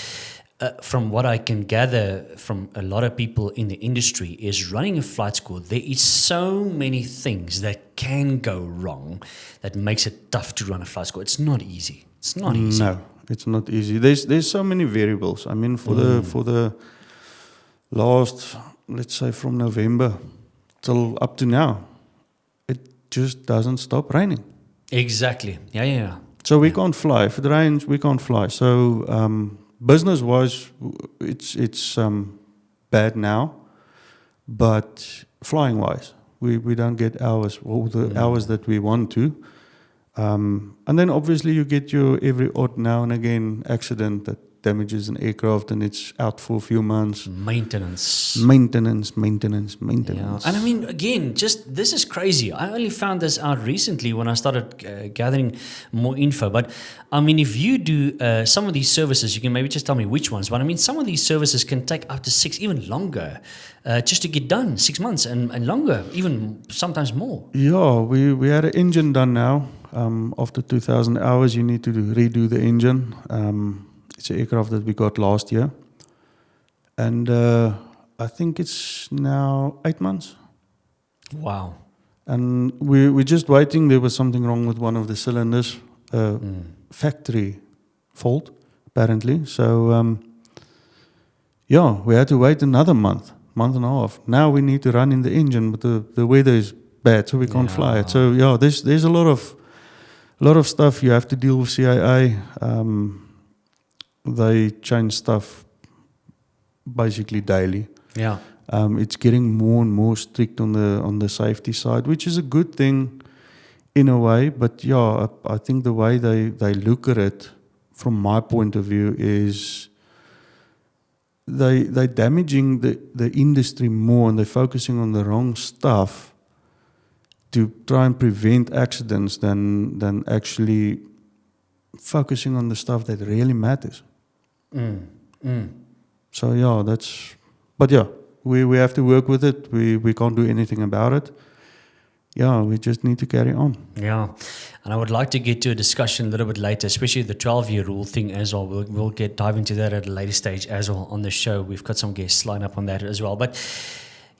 from what I can gather from a lot of people in the industry is running a flight school, there is so many things that can go wrong that makes it tough to run a flight school. It's not easy. It's not easy. No, it's not easy. There's so many variables. I mean, for the last, let's say from November till up to now, it just doesn't stop raining. Exactly. Yeah. So we can't fly. If it rains, we can't fly. So business-wise, it's bad now, but flying-wise, we don't get hours, all the hours that we want to. And then obviously you get your every odd now and again accident that damages an aircraft and it's out for a few months. Maintenance. Maintenance. And I mean, again, just this is crazy. I only found this out recently when I started gathering more info. But I mean, if you do some of these services, you can maybe just tell me which ones. But I mean, some of these services can take up to 6, even longer, just to get done. 6 months and longer, even sometimes more. Yeah, we had an engine done now. After 2,000 hours, you need to redo the engine. It's an aircraft that we got last year. And I think it's now 8 months. Wow. And we're just waiting. There was something wrong with one of the cylinders. Factory fault, apparently. So, we had to wait another month and a half. Now we need to run in the engine, but the weather is bad, so we can't fly it. So, there's a lot of stuff you have to deal with CAA. They change stuff basically daily. Yeah. It's getting more and more strict on the safety side, which is a good thing in a way. But I think the way they look at it, from my point of view, is they're damaging the industry more, and they're focusing on the wrong stuff to try and prevent accidents than actually focusing on the stuff that really matters. So we have to work with it. We can't do anything about it. We just need to carry on. Yeah, and I would like to get to a discussion a little bit later, especially the 12-year rule thing as well. We'll dive into that at a later stage as well on the show. We've got some guests lined up on that as well. But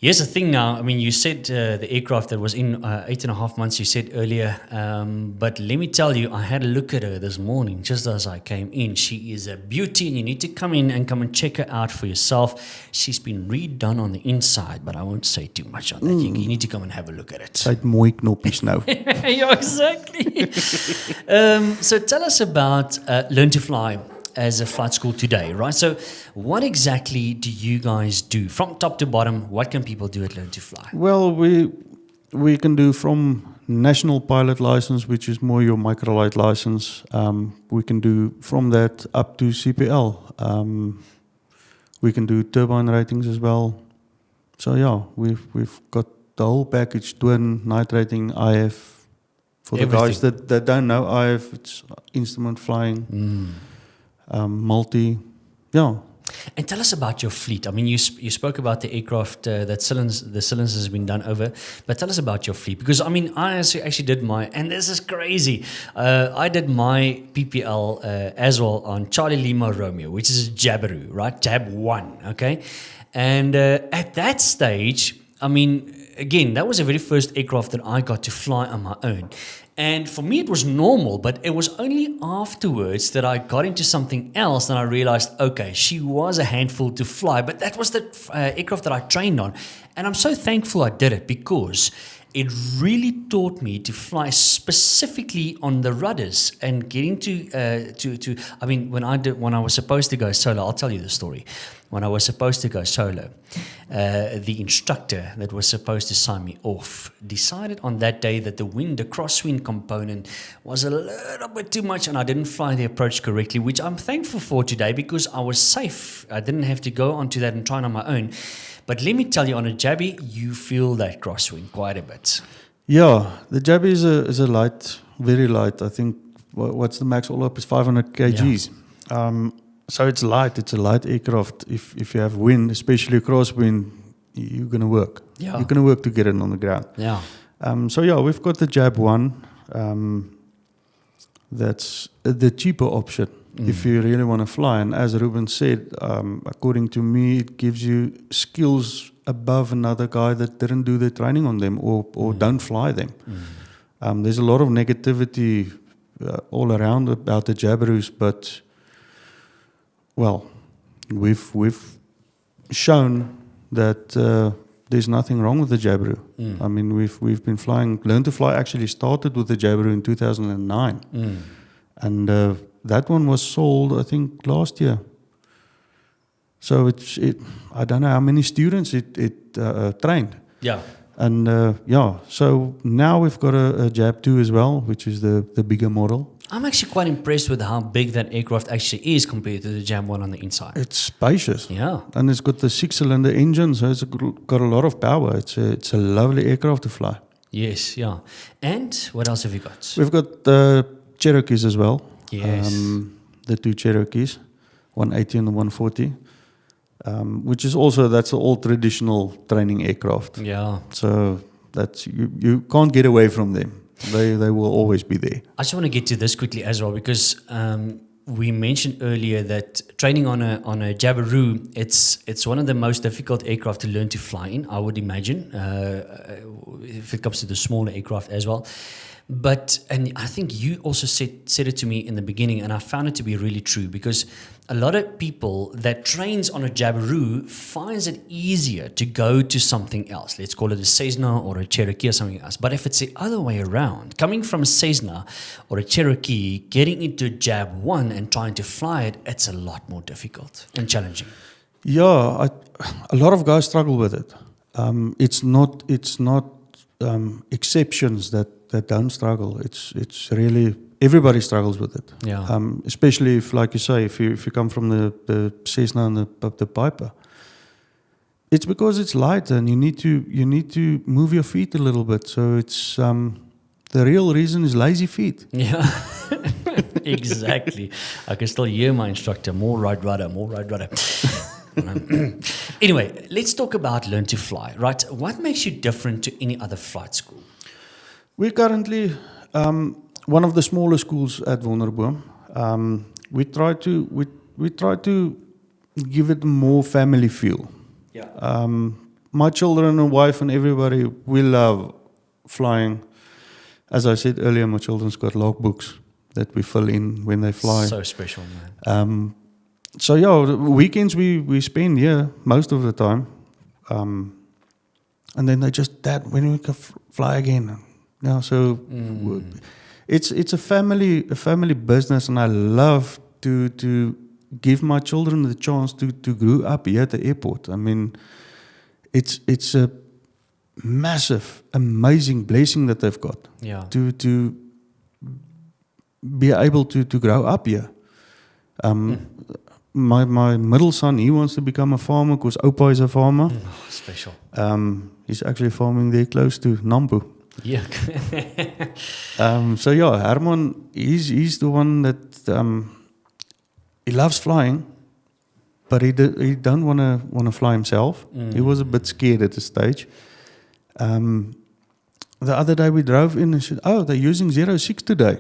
here's the thing now. I mean, you said the aircraft that was in 8.5 months, you said earlier. But let me tell you, I had a look at her this morning just as I came in. She is a beauty, and you need to come and check her out for yourself. She's been redone on the inside, but I won't say too much on that. You need to come and have a look at it. Sy het mooi knoppies nou. Yeah, exactly. So tell us about Learn to Fly as a flight school today, right? So what exactly do you guys do? From top to bottom, what can people do at Learn to Fly? Well, we can do from national pilot license, which is more your microlight license. We can do from that up to CPL. We can do turbine ratings as well. So we've got the whole package: twin, night rating, IF. For the guys that don't know IF, it's instrument flying. Multi, And tell us about your fleet. I mean, you spoke about the aircraft the cylinders has been done over, but tell us about your fleet, because I mean, I actually did and this is crazy. I did my PPL as well on Charlie Lima Romeo, which is a Jabiru, right? Jab 1, okay? And at that stage, I mean, again, that was the very first aircraft that I got to fly on my own. And for me, it was normal, but it was only afterwards that I got into something else and I realized, okay, she was a handful to fly, but that was the aircraft that I trained on. And I'm so thankful I did it, because it really taught me to fly specifically on the rudders and getting to I mean, when I was supposed to go solo, I'll tell you the story. When I was supposed to go solo, the instructor that was supposed to sign me off decided on that day that the crosswind component was a little bit too much and I didn't fly the approach correctly, which I'm thankful for today because I was safe. I didn't have to go onto that and try it on my own. But let me tell you, on a Jabby, you feel that crosswind quite a bit. Yeah, the Jabby is a light, very light. I think what's the max all up is 500 kgs. Yeah. So it's light. It's a light aircraft. If you have wind, especially a crosswind, you're going to work. Yeah. You're going to work to get it on the ground. Yeah. So we've got the Jab 1. that's the cheaper option if you really want to fly. And as Ruben said, according to me, it gives you skills above another guy that didn't do the training on them or don't fly them. There's a lot of negativity all around about the Jabiroos, but well, we've shown that there's nothing wrong with the Jabiru. I mean, we've been flying. Learn to Fly actually started with the Jabiru in 2009, and that one was sold, I think, last year. So I don't know how many students it trained. Yeah. And so now we've got a Jab 2 as well, which is the bigger model. I'm actually quite impressed with how big that aircraft actually is compared to the Jab 1 on the inside. It's spacious. Yeah. And it's got the 6-cylinder engine, so it's got a lot of power. It's a lovely aircraft to fly. Yes, yeah. And what else have you got? We've got the Cherokees as well. Yes. The 2 Cherokees, 180 and the 140, which is also, that's an old traditional training aircraft. Yeah. So that's you can't get away from them. They will always be there. I just want to get to this quickly as well because we mentioned earlier that training on a Jabiru, it's one of the most difficult aircraft to learn to fly in, I would imagine, if it comes to the smaller aircraft as well. But, and I think you also said it to me in the beginning, and I found it to be really true because a lot of people that trains on a Jabiru finds it easier to go to something else. Let's call it a Cessna or a Cherokee or something else. But if it's the other way around, coming from a Cessna or a Cherokee, getting into Jab 1 and trying to fly it, it's a lot more difficult and challenging. Yeah, a lot of guys struggle with it. It's not exceptions that don't struggle. It's really everybody struggles with it. Yeah. Especially if, like you say, if you come from the Cessna and the Piper, it's because it's light and you need to move your feet a little bit. So it's the real reason is lazy feet. Yeah, exactly. I can still hear my instructor, more right rudder, more right rudder. Anyway, let's talk about Learn to Fly, right? What makes you different to any other flight school? We're currently one of the smaller schools at Wonderboom. We try to give it more family feel. Yeah. My children and wife and everybody, we love flying. As I said earlier, my children's got logbooks that we fill in when they fly. So special, man. So yeah, the weekends we spend here most of the time, and then they just, Dad, when we can fly again. Yeah, so it's a family business, and I love to give my children the chance to grow up here at the airport. I mean, it's a massive, amazing blessing that they've got. Yeah. To be able to grow up here. My middle son, he wants to become a farmer because Opa is a farmer. Oh, special. He's actually farming there close to Nambu. Yeah. So yeah, Herman, he's the one that he loves flying, but he don't want to fly himself. He was a bit scared at the stage. The other day we drove in and said, "Oh, they're using 06 today."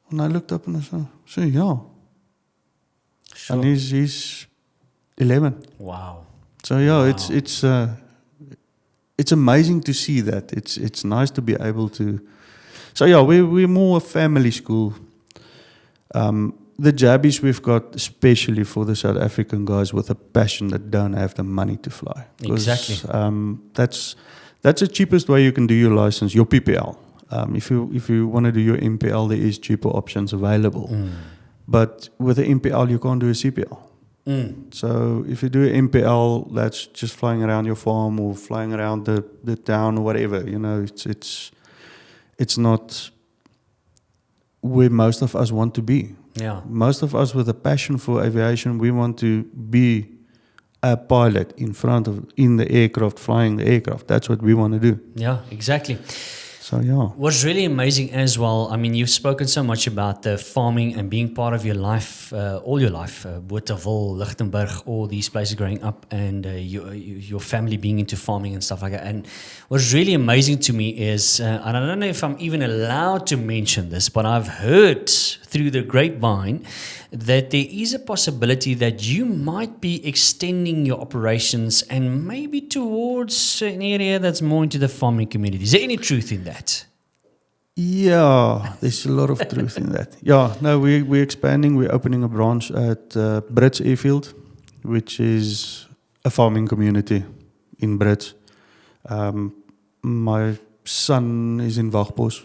And I looked up and I said, "Yeah." Sure. And he's 11. Wow. So yeah, Wow. it's amazing to see that. It's nice to be able to. So yeah, we're more a family school. The Jabbies we've got, especially for the South African guys with a passion that don't have the money to fly. 'Cause, Exactly. That's the cheapest way you can do your license, your PPL. If you want to do your MPL, there is cheaper options available. But with the MPL, you can't do a CPL. So if you do an MPL, that's just flying around your farm or flying around the town or whatever. You know, it's not where most of us want to be. Yeah. Most of us with a passion for aviation, we want to be a pilot in the aircraft, flying the aircraft. That's what we want to do. Yeah, exactly. So yeah. What's really amazing as well, I mean, you've spoken so much about the farming and being part of your life, all your life, Bothaville, Lichtenburg, all these places growing up, and your family being into farming and stuff like that. And what's really amazing to me is, and I don't know if I'm even allowed to mention this, but I've heard through the grapevine that there is a possibility that you might be extending your operations and maybe towards an area that's more into the farming community. Is there any truth in that? Yeah, there's a lot of truth in that. Yeah, no, we're expanding. We're opening a branch at Brits Airfield, which is a farming community in Brits. My son is in Wagbos,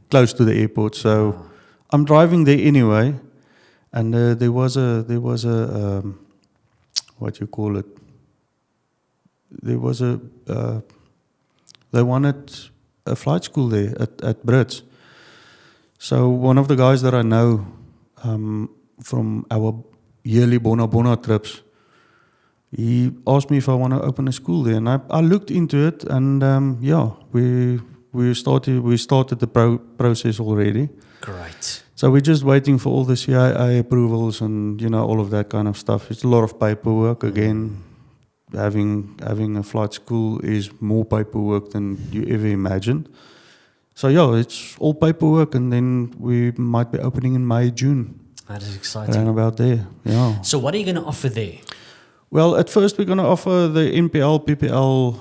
close to the airport. So I'm driving there anyway. And there was a what you call it? There was they wanted a flight school there at Brits. So one of the guys that I know from our yearly Bona trips, he asked me if I want to open a school there, and I looked into it, and yeah, we started the process already. Great. So we're just waiting for all the CIA approvals and all of that kind of stuff. It's a lot of paperwork. Again, having a flight school is more paperwork than you ever imagined. So yeah, it's all paperwork, and then we might be opening in May, June. That is exciting. Around about there, yeah. So what are you going to offer there? Well, at first we're going to offer the NPL, PPL,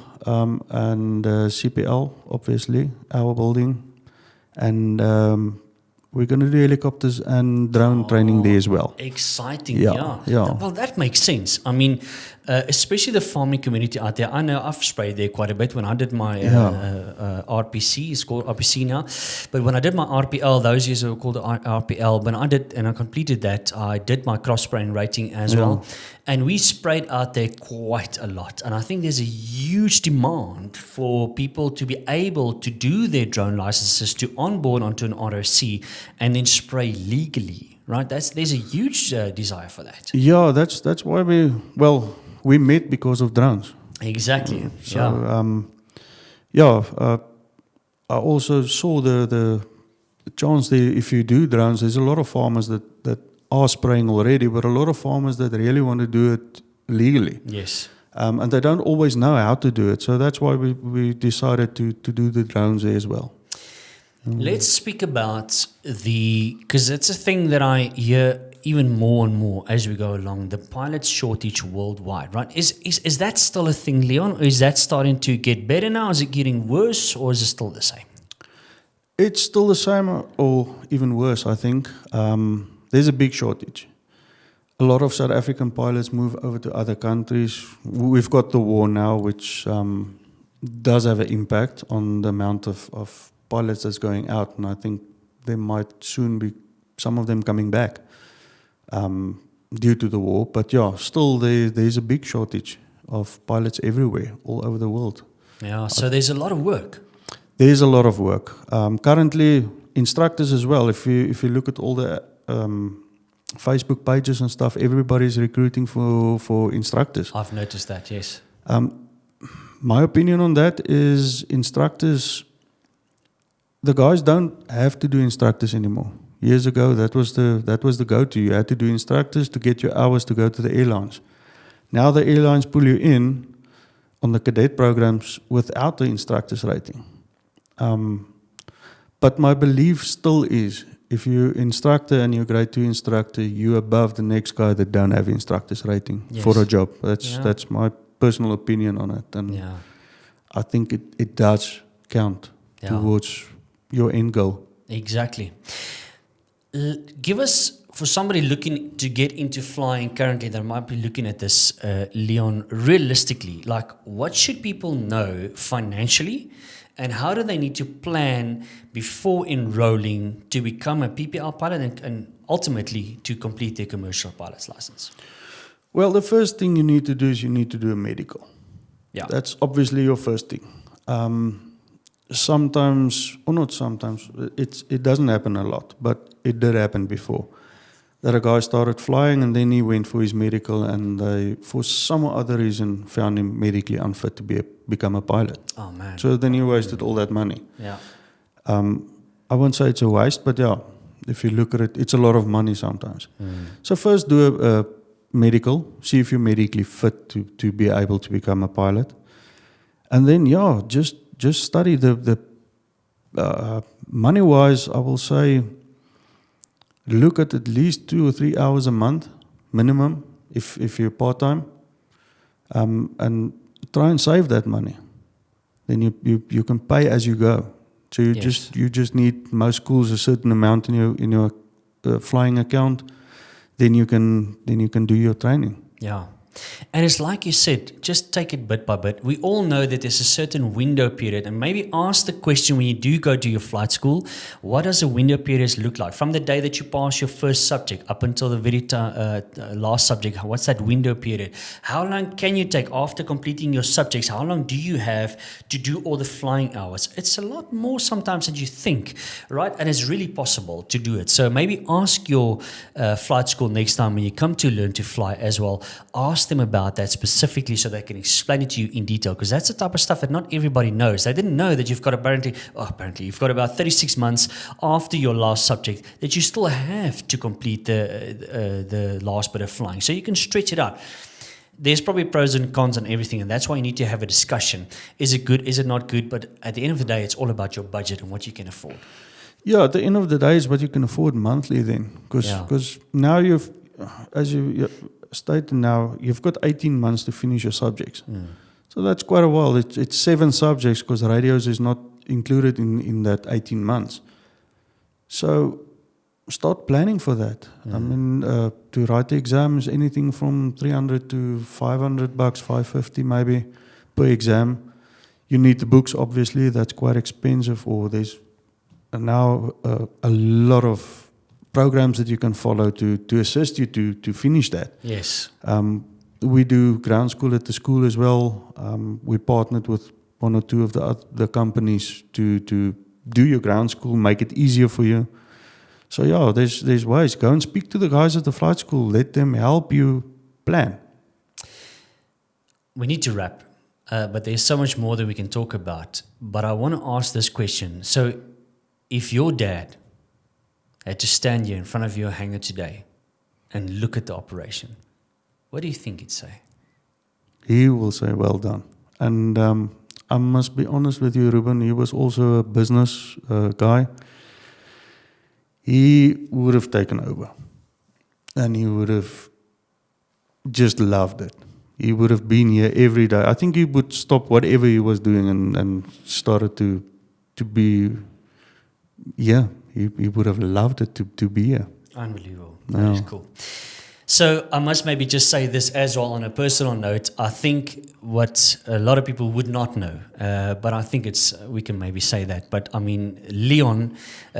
and CPL, obviously, our building, and we're going to do helicopters and drone training there as well. Exciting, Yeah. Well, that makes sense. I mean, especially the farming community out there. I know I've sprayed there quite a bit when I did my RPC. It's called RPC now. But when I did my RPL, those years were called RPL. When I did and I completed that, I did my cross spraying rating as well. And we sprayed out there quite a lot. And I think there's a huge demand for people to be able to do their drone licenses to onboard onto an ROC and then spray legally, right? There's a huge desire for that. Yeah, that's why we met because of drones. Exactly. So I also saw the chance there. If you do drones, there's a lot of farmers that are spraying already, but a lot of farmers that really want to do it legally. Yes. And they don't always know how to do it. So that's why we decided to do the drones there as well. Let's speak about because it's a thing that I hear even more and more as we go along, the pilot shortage worldwide, right? Is that still a thing, Leon? Or is that starting to get better now? Is it getting worse, or is it still the same? It's still the same or even worse, I think. There's a big shortage. A lot of South African pilots move over to other countries. We've got the war now, which does have an impact on the amount of pilots that's going out, and I think there might soon be some of them coming back due to the war. But yeah, still there's a big shortage of pilots everywhere, all over the world. Yeah, so there's a lot of work. There's a lot of work. Currently, instructors as well. If you look at all the Facebook pages and stuff, everybody's recruiting for instructors. I've noticed that, yes. My opinion on that is instructors, the guys don't have to do instructors anymore. Years ago, that was the go-to. You had to do instructors to get your hours to go to the airlines. Now the airlines pull you in on the cadet programs without the instructors rating. But my belief still is, if you're instructor and you're grade 2 instructor, you're above the next guy that don't have instructors rating for a job. That's my personal opinion on it. And I think it does count towards your end goal. Exactly. Give us, for somebody looking to get into flying currently that might be looking at this, Leon, realistically, like what should people know financially, and how do they need to plan before enrolling to become a PPL pilot and ultimately to complete their commercial pilot's license? Well, the first thing you need to do is you need to do a medical. Yeah. That's obviously your first thing. Sometimes, or not sometimes, it doesn't happen a lot, but it did happen before. that a guy started flying and then he went for his medical, and they, for some other reason, found him medically unfit to become a pilot. Oh man. So then he wasted all that money. Yeah. I won't say it's a waste, but yeah, if you look at it, it's a lot of money sometimes. So first do a medical, see if you're medically fit to be able to become a pilot. And then, yeah, just study the money-wise, I will say, look at least 2 or 3 hours a month, minimum, if you're part-time, and try and save that money. Then you can pay as you go. So you just need, most schools, a certain amount in your flying account. Then you can do your training. Yeah. And it's like you said, just take it bit by bit. We all know that there's a certain window period, and maybe ask the question when you do go to your flight school, what does a window period look like? From the day that you pass your first subject up until the very last subject, what's that window period? How long can you take after completing your subjects? How long do you have to do all the flying hours? It's a lot more sometimes than you think, right? And it's really possible to do it. So maybe ask your flight school next time when you come to learn to fly as well. Ask them about that specifically so they can explain it to you in detail, because that's the type of stuff that not everybody knows. They didn't know that you've got apparently you've got about 36 months after your last subject that you still have to complete the last bit of flying, so you can stretch it out. There's probably pros and cons on everything, and that's why you need to have a discussion. Is it good? Is it not good? But at the end of the day, it's all about your budget and what you can afford. Yeah, at the end of the day, is what you can afford monthly then, because now as you stated now, you've got 18 months to finish your subjects. So that's quite a while. It's 7 subjects, because radios is not included in that 18 months. So start planning for that. I mean, to write the exams, anything from $300 to $500, $550 maybe per exam. You need the books, obviously. That's quite expensive. Or there's now a lot of programs that you can follow to assist you to finish that. Yes. We do ground school at the school as well. We partnered with 1 or 2 of the companies to do your ground school, make it easier for you. So yeah, there's ways. Go and speak to the guys at the flight school. Let them help you plan. We need to wrap, but there's so much more that we can talk about. But I want to ask this question. So if your dad had to stand here in front of your hangar today and look at the operation, what do you think he'd say? He will say, well done. And I must be honest with you, Ruben, he was also a business guy. He would have taken over. And he would have just loved it. He would have been here every day. I think he would stop whatever he was doing and started to be, yeah, he would have loved it to be here. Unbelievable. That is cool. So I must maybe just say this as well on a personal note. I think what a lot of people would not know, but I think we can maybe say that. But I mean, Leon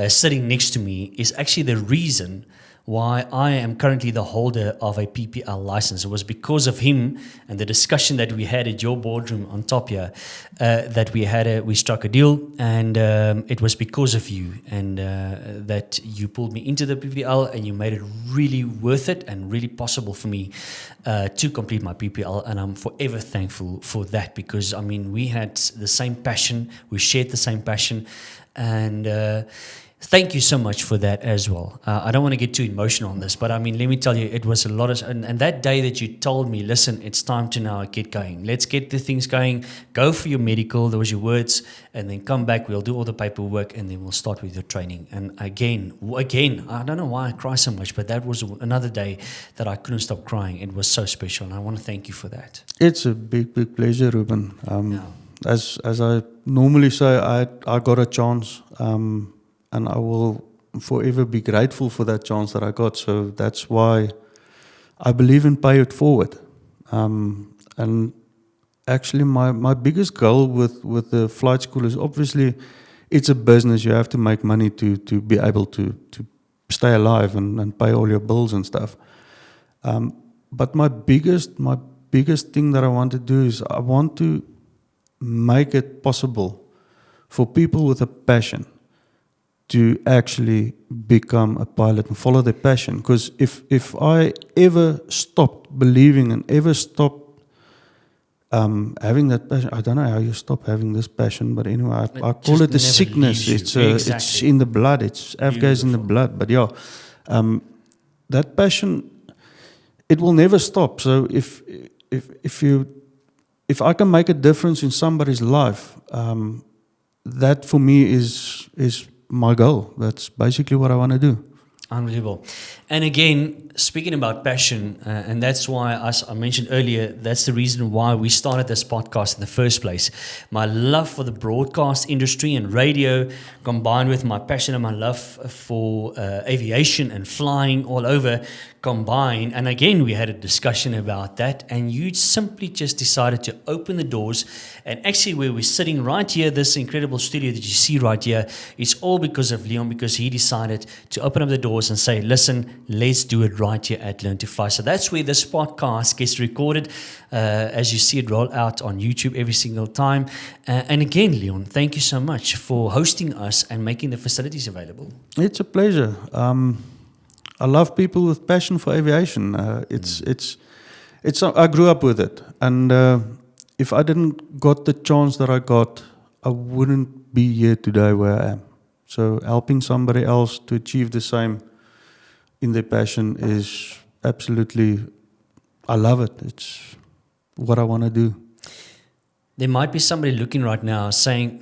sitting next to me is actually the reason why I am currently the holder of a PPL license. It was because of him and the discussion that we had at your boardroom on top here that we struck a deal, and it was because of you, and that you pulled me into the PPL and you made it really worth it and really possible for me to complete my PPL, and I'm forever thankful for that, because I mean, we had the same passion, we shared the same passion, and thank you so much for that as well. I don't want to get too emotional on this, but I mean, let me tell you, it was a lot of, and that day that you told me, listen, it's time to now get going. Let's get the things going. Go for your medical, those were your words, and then come back. We'll do all the paperwork, and then we'll start with your training. And again, I don't know why I cry so much, but that was another day that I couldn't stop crying. It was so special, and I want to thank you for that. It's a big, big pleasure, Ruben. As I normally say, I got a chance. And I will forever be grateful for that chance that I got. So that's why I believe in pay it forward. And actually, my biggest goal with the flight school is, obviously, it's a business. You have to make money to be able to stay alive and pay all your bills and stuff. But my biggest thing that I want to do is I want to make it possible for people with a passion to actually become a pilot and follow their passion. Because if I ever stopped believing and ever stopped having that passion, I don't know how you stop having this passion, but anyway, I call just it a never sickness. leaves you. It's Exactly. in the blood. It's AVGA is in the blood. But yeah, that passion, it will never stop. So if I can make a difference in somebody's life, that for me is my goal. That's basically what I want to do. Unbelievable. And again, speaking about passion, and that's why, as I mentioned earlier, that's the reason why we started this podcast in the first place. My love for the broadcast industry and radio, combined with my passion and my love for aviation and flying all over, combined. And again, we had a discussion about that, and you simply just decided to open the doors. And actually, where we're sitting right here, this incredible studio that you see right here, is all because of Leon, because he decided to open up the doors and say, listen, let's do it right here at Learn to Fly. So that's where this podcast gets recorded, as you see it roll out on YouTube every single time. And again, Leon, thank you so much for hosting us and making the facilities available. It's a pleasure. I love people with passion for aviation. It's. I grew up with it, and if I didn't got the chance that I got, I wouldn't be here today where I am. So helping somebody else to achieve the same in their passion is absolutely. I love it. It's what I want to do. There might be somebody looking right now saying,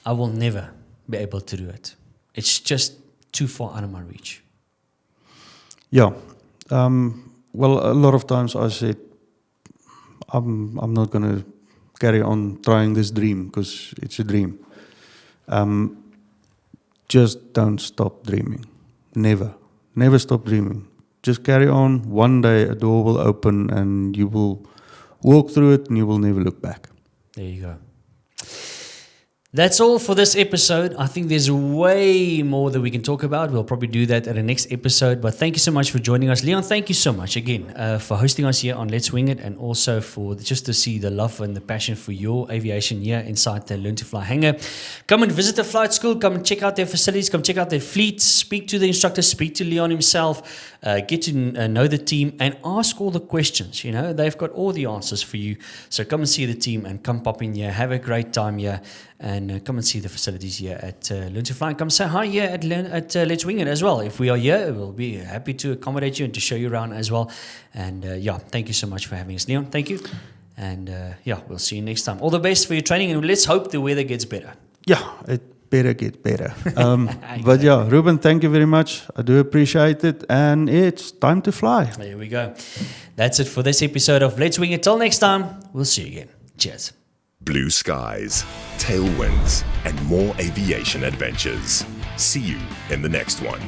I will never be able to do it. It's just too far out of my reach. Yeah. Well, a lot of times I said, I'm not going to carry on trying this dream because it's a dream. Just don't stop dreaming. Never. Never stop dreaming. Just carry on. One day a door will open and you will walk through it and you will never look back. There you go. That's all for this episode. I think there's way more that we can talk about. We'll probably do that at the next episode. But thank you so much for joining us. Leon, thank you so much again for hosting us here on Let's Wing It, and also for just to see the love and the passion for your aviation here inside the Learn to Fly hangar. Come and visit the flight school. Come and check out their facilities. Come check out their fleet. Speak to the instructor. Speak to Leon himself. Get to know the team and ask all the questions. You know, they've got all the answers for you. So come and see the team and come pop in here. Have a great time here. And come and see the facilities here at Learn to Fly. And come say hi here at Let's Wing It as well. If we are here, we'll be happy to accommodate you and to show you around as well. And yeah, thank you so much for having us, Leon. Thank you. And yeah, we'll see you next time. All the best for your training, and let's hope the weather gets better. Yeah, it better get better. But yeah, Ruben, thank you very much. I do appreciate it. And it's time to fly. There we go. That's it for this episode of Let's Wing It. Till next time, we'll see you again. Cheers. Blue skies, tailwinds, and more aviation adventures. See you in the next one.